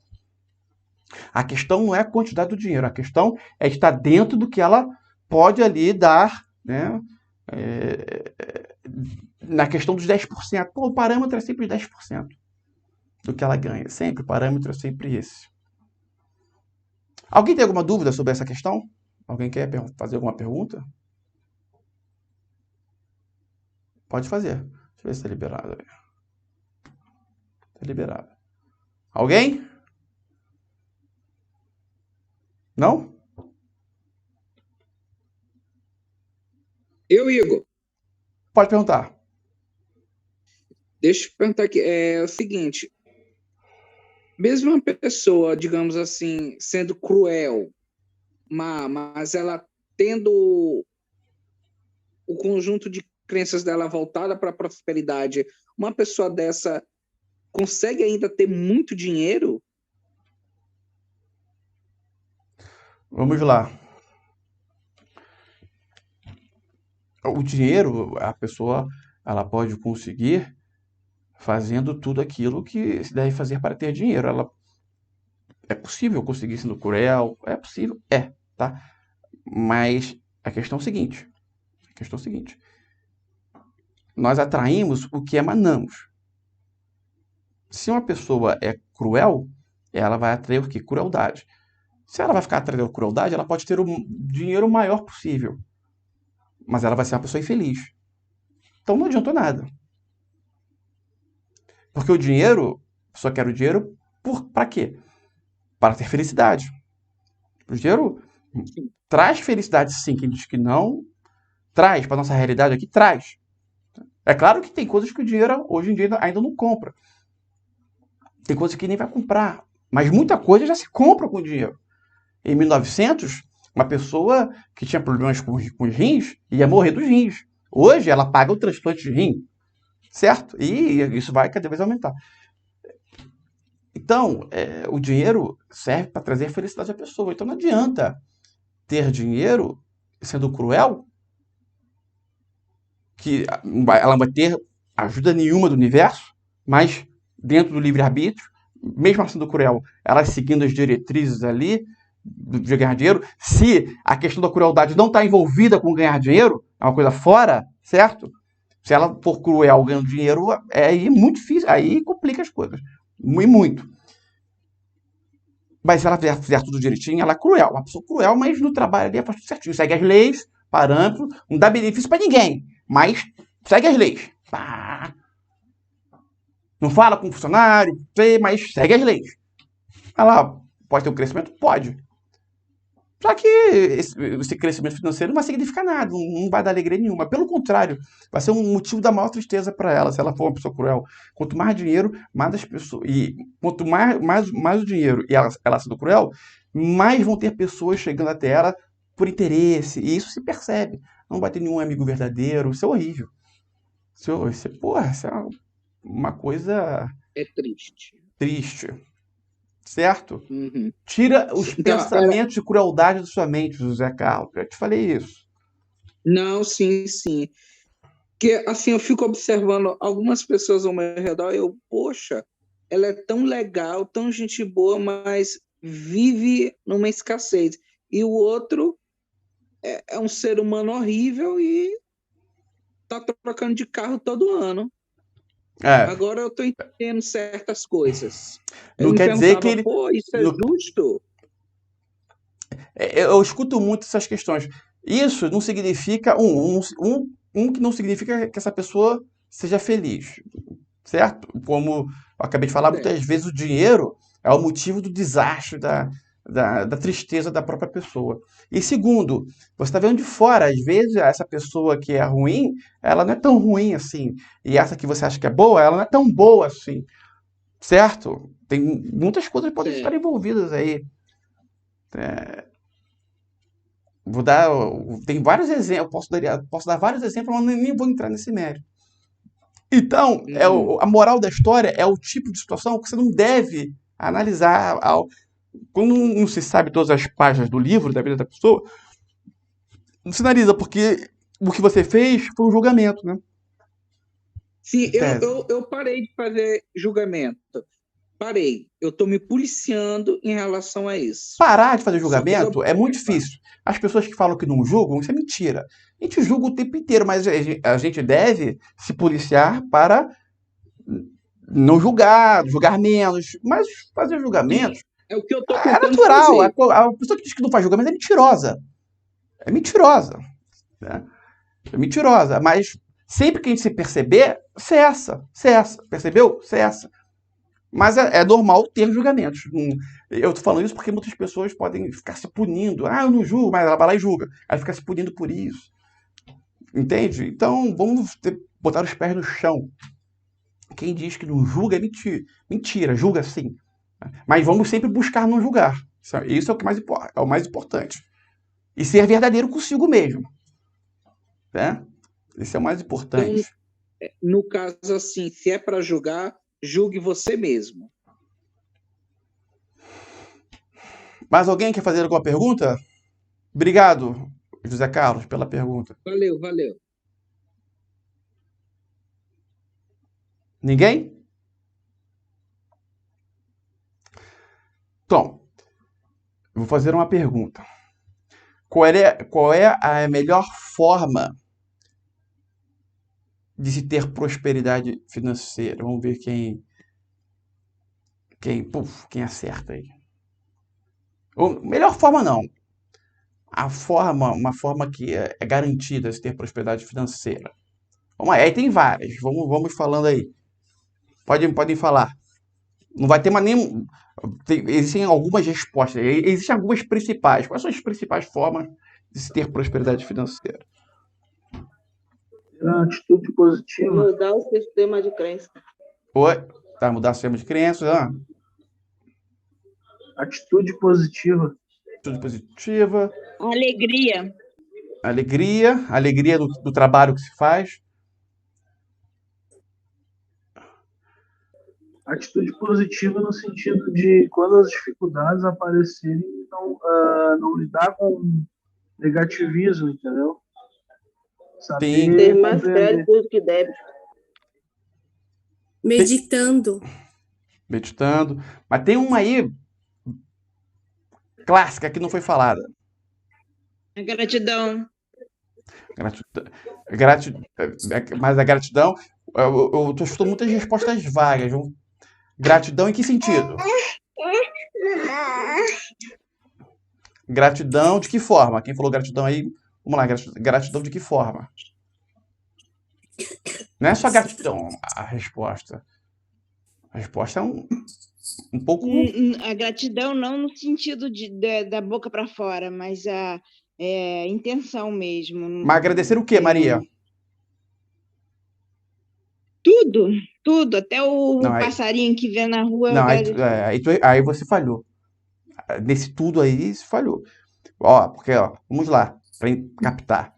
A questão não é a quantidade do dinheiro, a questão é estar dentro do que ela pode ali dar, né? Na questão dos 10%. O parâmetro é sempre 10% do que ela ganha. Sempre, o parâmetro é sempre esse. Alguém tem alguma dúvida sobre essa questão? Alguém quer fazer alguma pergunta? Pode fazer. Deixa eu ver se está liberado. Está liberado. Alguém? Não? Igor, Pode perguntar. deixa eu perguntar aqui. É o seguinte, mesmo uma pessoa, digamos assim, sendo cruel, mas ela tendo o conjunto de crenças dela voltada para a prosperidade, uma pessoa dessa consegue ainda ter muito dinheiro? Vamos lá. O dinheiro, a pessoa, ela pode conseguir fazendo tudo aquilo que se deve fazer para ter dinheiro. É possível conseguir sendo cruel? É possível? É, tá? Mas a questão é o seguinte. Nós atraímos o que emanamos. Se uma pessoa é cruel, ela vai atrair o quê? Crueldade. Se ela vai ficar atraindo crueldade, ela pode ter o dinheiro maior possível. Mas ela vai ser uma pessoa infeliz. Então não adiantou nada. Porque o dinheiro, a pessoa quer o dinheiro para quê? Para ter felicidade. O dinheiro traz felicidade, sim. Quem diz que não, traz. Para nossa realidade aqui, traz. É claro que tem coisas que o dinheiro hoje em dia ainda não compra. Tem coisas que nem vai comprar. Mas muita coisa já se compra com dinheiro. Em 1900, uma pessoa que tinha problemas com os rins ia morrer dos rins. Hoje, ela paga o transplante de rim. Certo? E isso vai cada vez aumentar. Então, o dinheiro serve para trazer felicidade à pessoa. Então, não adianta ter dinheiro sendo cruel, que ela não vai ter ajuda nenhuma do universo, mas dentro do livre-arbítrio, mesmo sendo cruel, ela seguindo as diretrizes ali de ganhar dinheiro, se a questão da crueldade não está envolvida com ganhar dinheiro, é uma coisa fora, certo? Se ela for cruel ganhando dinheiro, aí muito difícil, aí complica as coisas. Muito. Mas se ela fizer tudo direitinho, ela é cruel. Uma pessoa cruel, mas no trabalho ali faz tudo certinho. Segue as leis, parâmetros, não dá benefício para ninguém, mas segue as leis. Não fala com o funcionário, mas segue as leis. Ela pode ter um crescimento? Pode. Só que esse crescimento financeiro não vai significar nada, não vai dar alegria nenhuma. Pelo contrário, vai ser um motivo da maior tristeza para ela, se ela for uma pessoa cruel. Quanto mais dinheiro, mais as pessoas. E quanto mais o dinheiro e ela sendo cruel, mais vão ter pessoas chegando até ela por interesse. E isso se percebe. Não vai ter nenhum amigo verdadeiro. Isso é horrível. Isso é uma coisa É triste. triste. Certo? Uhum. Tira os pensamentos de crueldade da sua mente, José Carlos. Já te falei isso. Não, sim. Que assim, eu fico observando algumas pessoas ao meu redor e poxa, ela é tão legal, tão gente boa, mas vive numa escassez. E o outro é um ser humano horrível e tá trocando de carro todo ano. Agora eu tô entendendo certas coisas. Não quer dizer que ele... isso é justo? Eu escuto muito essas questões. Isso não significa... que não significa que essa pessoa seja feliz. Certo? Como eu acabei de falar, muitas vezes o dinheiro é o motivo do desastre, da tristeza da própria pessoa. E segundo, você está vendo de fora, às vezes essa pessoa que é ruim, ela não é tão ruim assim. E essa que você acha que é boa, ela não é tão boa assim. Certo? Tem muitas coisas que podem estar envolvidas aí. Tem vários exemplos, posso dar vários exemplos, mas nem vou entrar nesse mérito. Então, a moral da história é o tipo de situação que você não deve analisar. Quando não se sabe todas as páginas do livro, da vida da pessoa, não se analisa, porque o que você fez foi um julgamento, né? Sim, eu parei de fazer julgamento. Parei. Eu estou me policiando em relação a isso. Parar de fazer julgamento é muito difícil. As pessoas que falam que não julgam, isso é mentira. A gente julga o tempo inteiro, mas a gente deve se policiar para não julgar menos. Mas fazer julgamentos É o que eu tô É tentando natural. fazer. A pessoa que diz que não faz julgamento é mentirosa. É mentirosa. Né? É mentirosa. Mas sempre que a gente se perceber, cessa. Cessa. Percebeu? Cessa. Mas é normal ter julgamentos. Eu tô falando isso porque muitas pessoas podem ficar se punindo. Ah, eu não julgo, mas ela vai lá e julga. Aí fica se punindo por isso. Entende? Então, vamos botar os pés no chão. Quem diz que não julga é mentira. Mentira, julga sim. Mas vamos sempre buscar não julgar. Isso é o que é o mais importante. E ser verdadeiro consigo mesmo. Né? Isso é o mais importante. Então, no caso assim, se é para julgar, julgue você mesmo. Mais alguém quer fazer alguma pergunta? Obrigado, José Carlos, pela pergunta. Valeu, valeu. Ninguém? Então, eu vou fazer uma pergunta. Qual é a melhor forma de se ter prosperidade financeira? Vamos ver quem acerta aí. Ou, melhor forma não. Uma forma que é garantida de se ter prosperidade financeira. Vamos aí tem várias. Vamos falando aí. Podem falar. Não vai ter mais nenhum. Existem algumas respostas. Existem algumas principais. Quais são as principais formas de se ter prosperidade financeira? Uma atitude positiva. Mudar o sistema de crença. Oi? Tá, mudar o sistema de crenças. Atitude positiva. Atitude positiva. Alegria. Alegria do trabalho que se faz. Atitude positiva no sentido de quando as dificuldades aparecerem, não lidar com negativismo, entendeu? Sim. Ter mais crédito do que débito. Meditando. Mas tem uma aí clássica que não foi falada. A gratidão. Mas a gratidão, eu estou muitas respostas vagas. Gratidão em que sentido? Gratidão de que forma? Quem falou gratidão aí? Vamos lá, gratidão de que forma? Não é só gratidão a resposta. A resposta é um pouco... A gratidão não no sentido da boca para fora, mas a intenção mesmo. Mas agradecer o quê, Maria? Tudo. Até o passarinho que vê na rua. Não, aí você falhou. Nesse tudo aí, você falhou. Porque, vamos lá, para captar.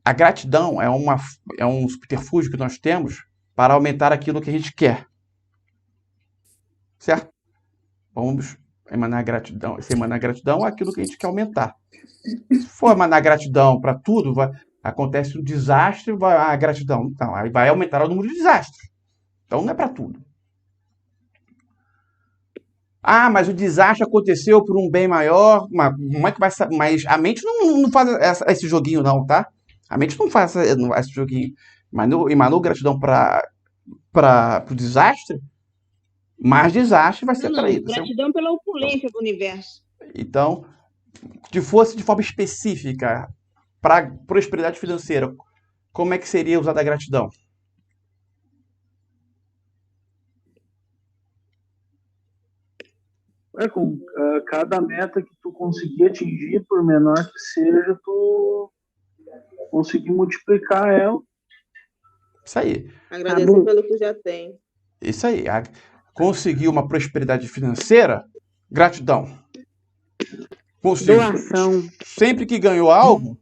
A gratidão é um subterfúgio que nós temos para aumentar aquilo que a gente quer. Certo? Vamos emanar gratidão. Se emanar gratidão é aquilo que a gente quer aumentar. Se for emanar gratidão para tudo, acontece um desastre, a gratidão. Então, aí vai aumentar o número de desastres. Então, não é para tudo. Ah, mas o desastre aconteceu por um bem maior. Como é que vai ser? Mas a mente não faz esse joguinho, não, tá? A mente não faz esse joguinho. Mas emanou gratidão para o desastre, mais desastre vai ser atraído. Gratidão pela opulência do universo. Então, se fosse de forma específica para prosperidade financeira, como é que seria usada a gratidão? Com cada meta que tu conseguir atingir, por menor que seja, tu conseguir multiplicar ela. Isso aí. Agradecer pelo que já tem. Isso aí. Conseguir uma prosperidade financeira, gratidão. Doação. Sempre que ganhou algo,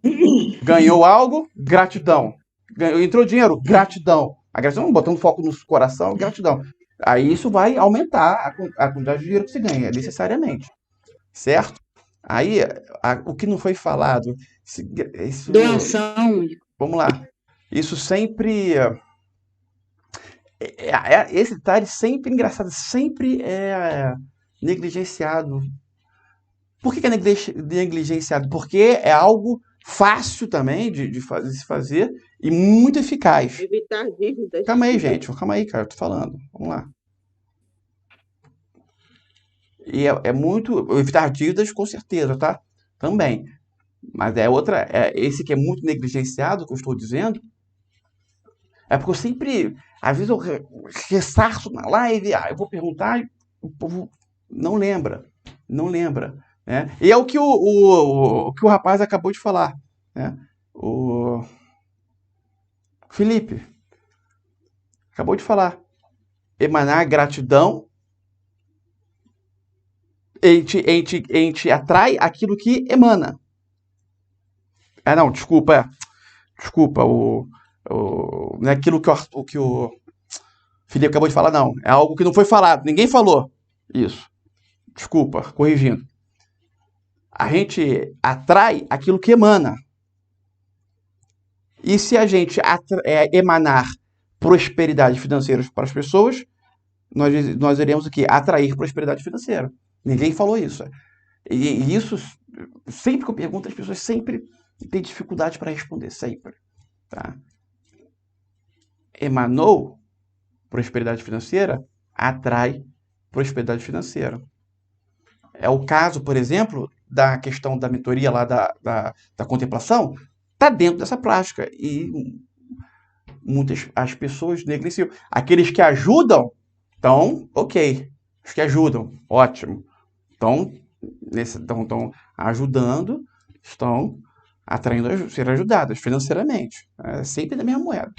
gratidão. Entrou dinheiro, gratidão. A gratidão, botando foco no coração, gratidão. Aí isso vai aumentar a quantidade de dinheiro que você ganha, necessariamente. Certo? Aí, o que não foi falado... Doação. Vamos lá. Isso sempre... esse detalhe sempre engraçado, sempre é negligenciado. Por que é negligenciado? Porque é algo fácil também de se fazer e muito eficaz. Evitar dívidas. Calma aí, gente. Calma aí, cara. Eu tô falando. Vamos lá. E é muito. Evitar dívidas, com certeza, tá? Também. Mas é outra. Esse que é muito negligenciado, que eu estou dizendo, é porque eu sempre. Às vezes eu ressarço na live, eu vou perguntar e o povo não lembra. Não lembra. Né? E é o que o que o rapaz acabou de falar. Né? O Felipe acabou de falar. Emanar gratidão. A gente atrai aquilo que emana. Não, desculpa. Desculpa, não é aquilo que o Felipe acabou de falar, não. É algo que não foi falado. Ninguém falou isso. Desculpa, corrigindo. A gente atrai aquilo que emana. E se a gente emanar prosperidade financeira para as pessoas, nós iremos o quê? Atrair prosperidade financeira. Ninguém falou isso. E isso, sempre que eu pergunto, as pessoas sempre têm dificuldade para responder. Sempre. Tá? Emanou prosperidade financeira, atrai prosperidade financeira. É o caso, por exemplo, da questão da mentoria lá da contemplação, está dentro dessa prática. E as pessoas negligenciam. Aqueles que ajudam, então, ok. Os que ajudam, ótimo. Estão ajudando, estão atraindo a ser ajudadas financeiramente. É sempre da mesma moeda.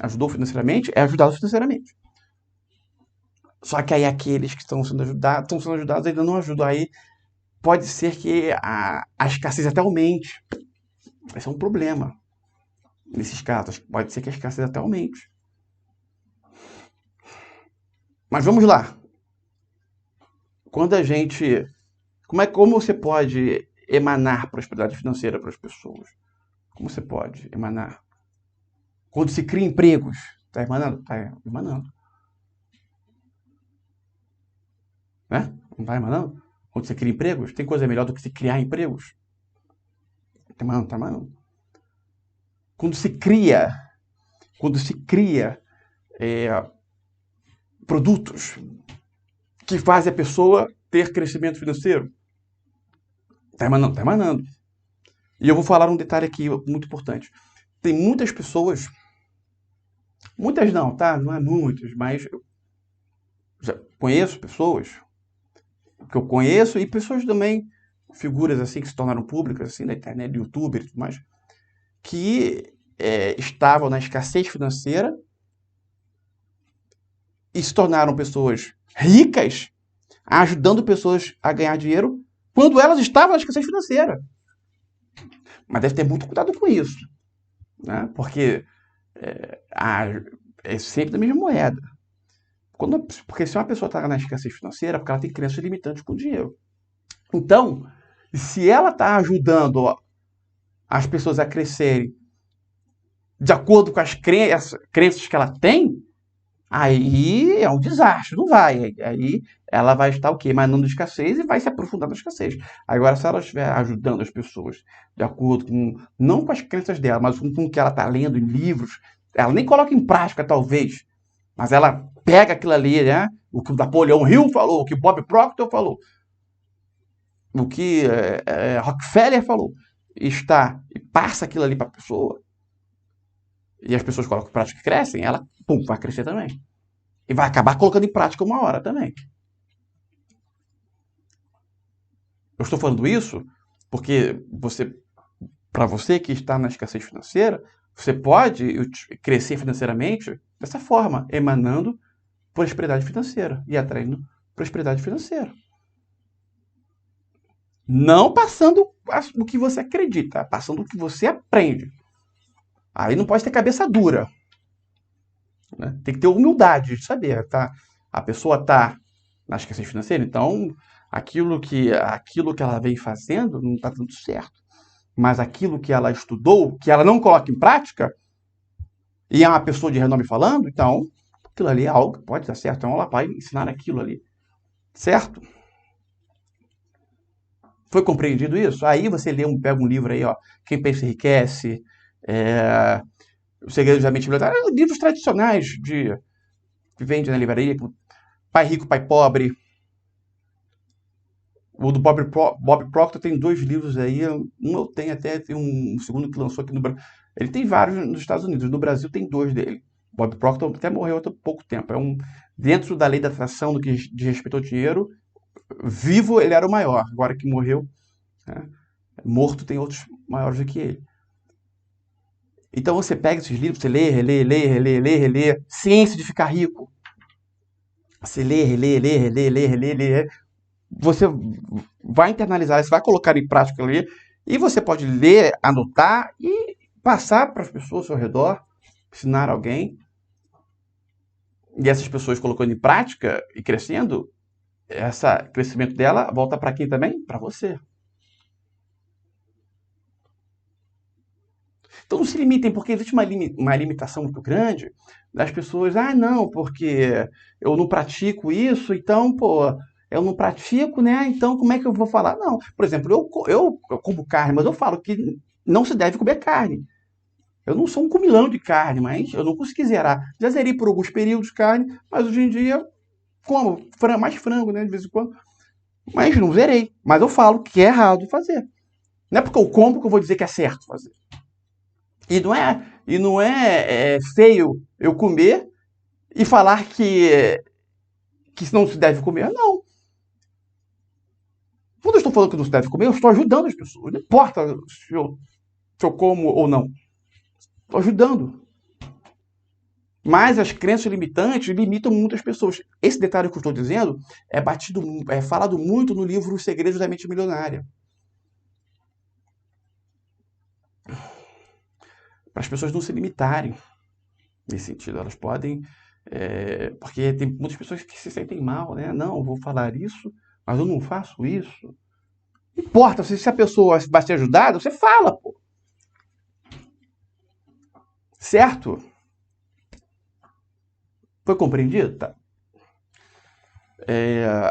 Ajudou financeiramente, é ajudado financeiramente. Só que aí aqueles que estão sendo ajudados ainda não ajudam. Aí pode ser que a escassez até aumente. Vai ser um problema. Nesses casos, pode ser que a escassez até aumente. Mas vamos lá. Quando a gente... Como você pode emanar prosperidade financeira para as pessoas? Como você pode emanar? Quando se cria empregos, está emanando? Está emanando. Né? Não está emanando? Quando você cria empregos, tem coisa melhor do que se criar empregos? Está emanando, está emanando. Quando se cria produtos que fazem a pessoa ter crescimento financeiro, está emanando, está emanando. E eu vou falar um detalhe aqui muito importante. Tem muitas pessoas, muitas não, tá? Não é muitas, mas eu já conheço pessoas que eu conheço e pessoas também, figuras assim que se tornaram públicas assim na internet, youtuber e tudo mais, que estavam na escassez financeira e se tornaram pessoas ricas, ajudando pessoas a ganhar dinheiro quando elas estavam na escassez financeira. Mas deve ter muito cuidado com isso, né? Porque é sempre da mesma moeda. Porque se uma pessoa está na escassez financeira, é porque ela tem crenças limitantes com o dinheiro. Então, se ela está ajudando as pessoas a crescerem de acordo com as crenças que ela tem, aí é um desastre, não vai. Aí ela vai estar o quê? Emanando escassez e vai se aprofundar na escassez. Agora, se ela estiver ajudando as pessoas de acordo com, não com as crenças dela, mas com o que ela está lendo em livros, ela nem coloca em prática, talvez, mas ela pega aquilo ali, né? O que o Napoleão Hill falou, o que Bob Proctor falou, o que Rockefeller falou, e passa aquilo ali para a pessoa, e as pessoas colocam em prática e crescem, ela, vai crescer também. E vai acabar colocando em prática uma hora também. Eu estou falando isso porque para você que está na escassez financeira, você pode crescer financeiramente dessa forma, emanando prosperidade financeira e atraindo prosperidade financeira. Não passando o que você acredita, passando o que você aprende. Aí não pode ter cabeça dura. Né? Tem que ter humildade de saber. Tá? A pessoa está na escassez financeira, então aquilo que ela vem fazendo não está dando certo. Mas aquilo que ela estudou, que ela não coloca em prática, e é uma pessoa de renome falando, então aquilo ali é algo que pode dar certo. Então ela vai ensinar aquilo ali. Certo? Foi compreendido isso? Aí você pega um livro aí, ó, Quem Pensa Enriquece, O Segredo da Mente Milionária, livros tradicionais que vende na livraria, Pai Rico, Pai Pobre. O do Bob Proctor tem 2 livros aí. Um eu tenho até, tem um segundo que lançou aqui no Brasil. Ele tem vários nos Estados Unidos. No Brasil tem 2 dele. Bob Proctor até morreu há pouco tempo. Dentro da lei da atração, no que diz respeito ao dinheiro, vivo ele era o maior. Agora que morreu, né, morto tem outros maiores do que ele. Então você pega esses livros, você lê, relê. Ciência de Ficar Rico. Você lê, relê. Você vai internalizar, você vai colocar em prática ali, e você pode ler, anotar e passar para as pessoas ao seu redor, ensinar alguém. E essas pessoas colocando em prática e crescendo, esse crescimento dela volta para quem também? Para você. Então não se limitem, porque existe uma limitação muito grande das pessoas. Ah, não, porque eu não pratico isso, então, pô, eu não pratico, né? Então como é que eu vou falar? Não, por exemplo, eu como carne, mas eu falo que não se deve comer carne. Eu não sou um comilão de carne, mas eu não consegui zerar. Já zerei por alguns períodos de carne, mas hoje em dia como mais frango, né, de vez em quando. Mas não zerei. Mas eu falo que é errado fazer. Não é porque eu como que eu vou dizer que é certo fazer. E não é feio eu comer e falar que não se deve comer. Não. Quando eu estou falando que não se deve comer, eu estou ajudando as pessoas. Não importa se eu como ou não. Estou ajudando. Mas as crenças limitantes limitam muitas pessoas. Esse detalhe que eu estou dizendo é falado muito no livro Os Segredos da Mente Milionária. Para as pessoas não se limitarem nesse sentido. Elas podem... porque tem muitas pessoas que se sentem mal, né? Não, eu vou falar isso, mas eu não faço isso. Não importa, se a pessoa vai ser ajudada, você fala, pô. Certo? Foi compreendido? Tá.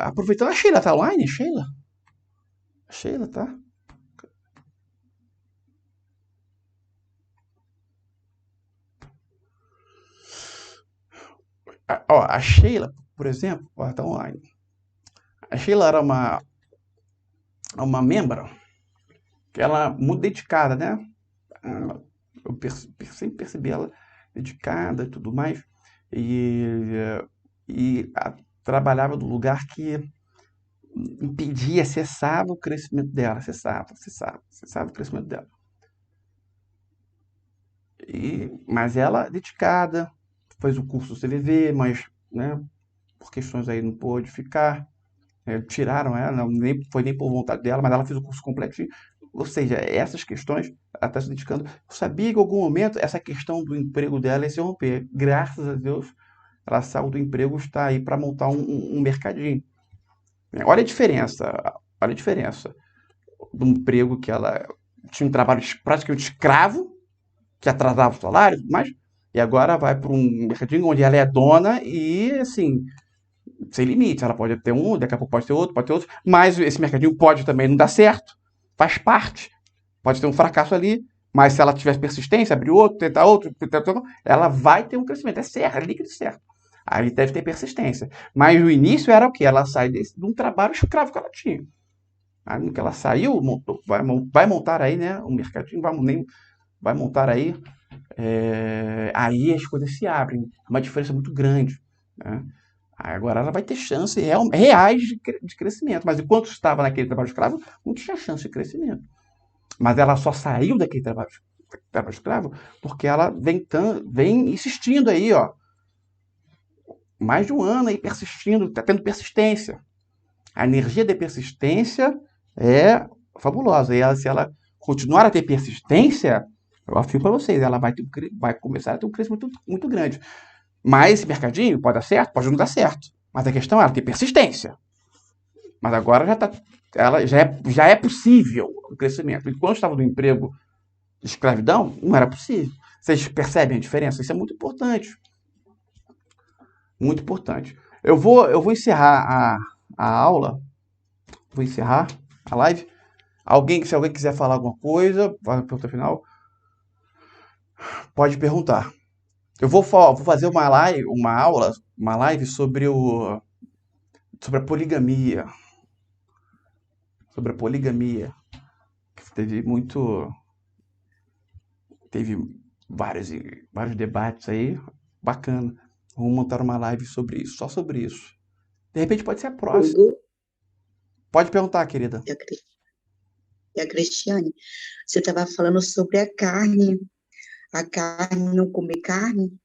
Aproveitando, a Sheila tá online? Sheila? A Sheila tá? A Sheila, por exemplo, tá online. A Sheila era uma membra que ela muito dedicada, né? Eu sempre percebi ela dedicada e tudo mais. E trabalhava no lugar que impedia, cessava o crescimento dela. Cessava o crescimento dela. Mas ela, dedicada, fez o curso do CVV, mas, né, por questões aí não pôde ficar. Tiraram ela, não foi nem por vontade dela, mas ela fez o curso completinho. Ou seja, essas questões, ela está se dedicando. Eu sabia que em algum momento essa questão do emprego dela ia se romper. Graças a Deus, ela saiu do emprego, está aí para montar um mercadinho. Olha a diferença do emprego que ela tinha um trabalho praticamente escravo, que atrasava o salário, mas e agora vai para um mercadinho onde ela é dona e, assim, sem limite. Ela pode ter um, daqui a pouco pode ter outro, mas esse mercadinho pode também não dar certo, faz parte. Pode ter um fracasso ali, mas se ela tiver persistência, abrir outro, tentar outro, ela vai ter um crescimento. É certo, é líquido certo. Aí deve ter persistência. Mas no início era o quê? Ela sai de um trabalho escravo que ela tinha. Aí no que ela saiu, vai montar aí, né, um mercadinho, vai montar aí, aí as coisas se abrem. É uma diferença muito grande, né? Agora ela vai ter chances reais de crescimento. Mas enquanto estava naquele trabalho escravo, não tinha chance de crescimento. Mas ela só saiu daquele trabalho escravo porque ela vem insistindo aí, ó. Mais de um ano aí persistindo, está tendo persistência. A energia de persistência é fabulosa. E se ela continuar a ter persistência, eu afirmo para vocês, ela vai começar a ter um crescimento muito, muito grande. Mas esse mercadinho pode dar certo, pode não dar certo. Mas a questão é ela ter persistência. Mas agora já é possível o crescimento. Enquanto estava no emprego de escravidão, não era possível. Vocês percebem a diferença? Isso é muito importante. Muito importante. Eu vou encerrar a aula. Vou encerrar a live. Se alguém quiser falar alguma coisa, para a pergunta final, pode perguntar. Eu vou fazer uma live sobre a poligamia. sobre a poligamia, que teve vários debates aí, bacana. Vamos montar uma live sobre isso, só sobre isso. De repente pode ser a próxima. Hugo Pode perguntar, querida. e a Cristiane, você estava falando sobre a carne, não comer carne,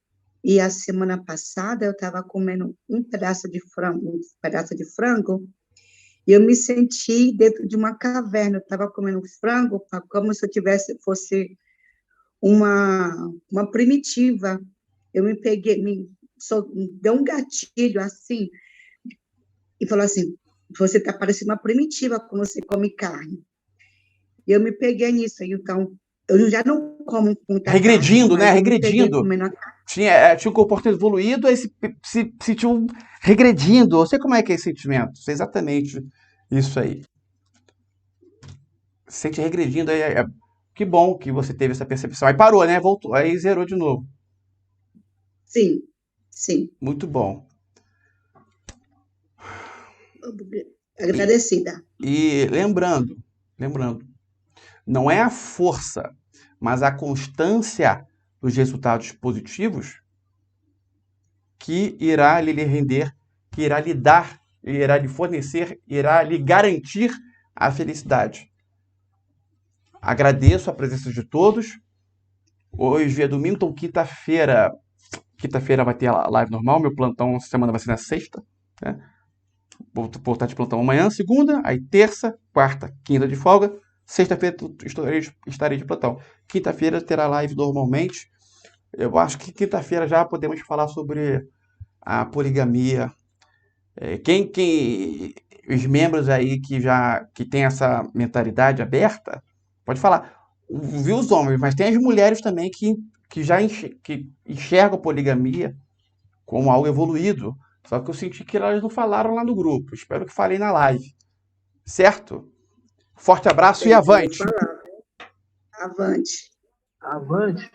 e a semana passada eu estava comendo um pedaço de frango, e eu me senti dentro de uma caverna. Eu estava comendo frango como se eu fosse uma primitiva. Eu me peguei, me deu um gatilho assim, e falou assim: você está parecendo uma primitiva quando você come carne. E eu me peguei nisso, então eu já não como muita Regredindo, carne, né? mas eu me peguei Regredindo. comendo a carne. Tinha um comportamento evoluído, aí se sentiu regredindo. Eu sei como é que é esse sentimento. Sei exatamente isso aí. Se sente regredindo. Que bom que você teve essa percepção. Aí parou, né? Voltou. Aí zerou de novo. Sim, sim. Muito bom. Agradecida. E lembrando, não é a força, mas a constância dos resultados positivos que irá lhe render, que irá lhe dar, irá lhe fornecer, irá lhe garantir a felicidade. Agradeço a presença de todos. Hoje é domingo, então quinta-feira vai ter a live normal. Meu plantão essa semana vai ser na sexta, né? Vou estar de plantão amanhã, segunda, aí terça, quarta, quinta de folga. Sexta-feira estarei de plantão. Quinta-feira terá live normalmente. Eu acho que quinta-feira já podemos falar sobre a poligamia. Os membros aí que tem essa mentalidade aberta, pode falar. Viu os homens, mas tem as mulheres também que enxergam a poligamia como algo evoluído. Só que eu senti que elas não falaram lá no grupo. Espero que falem na live. Certo? Forte abraço e avante! Avante. Avante.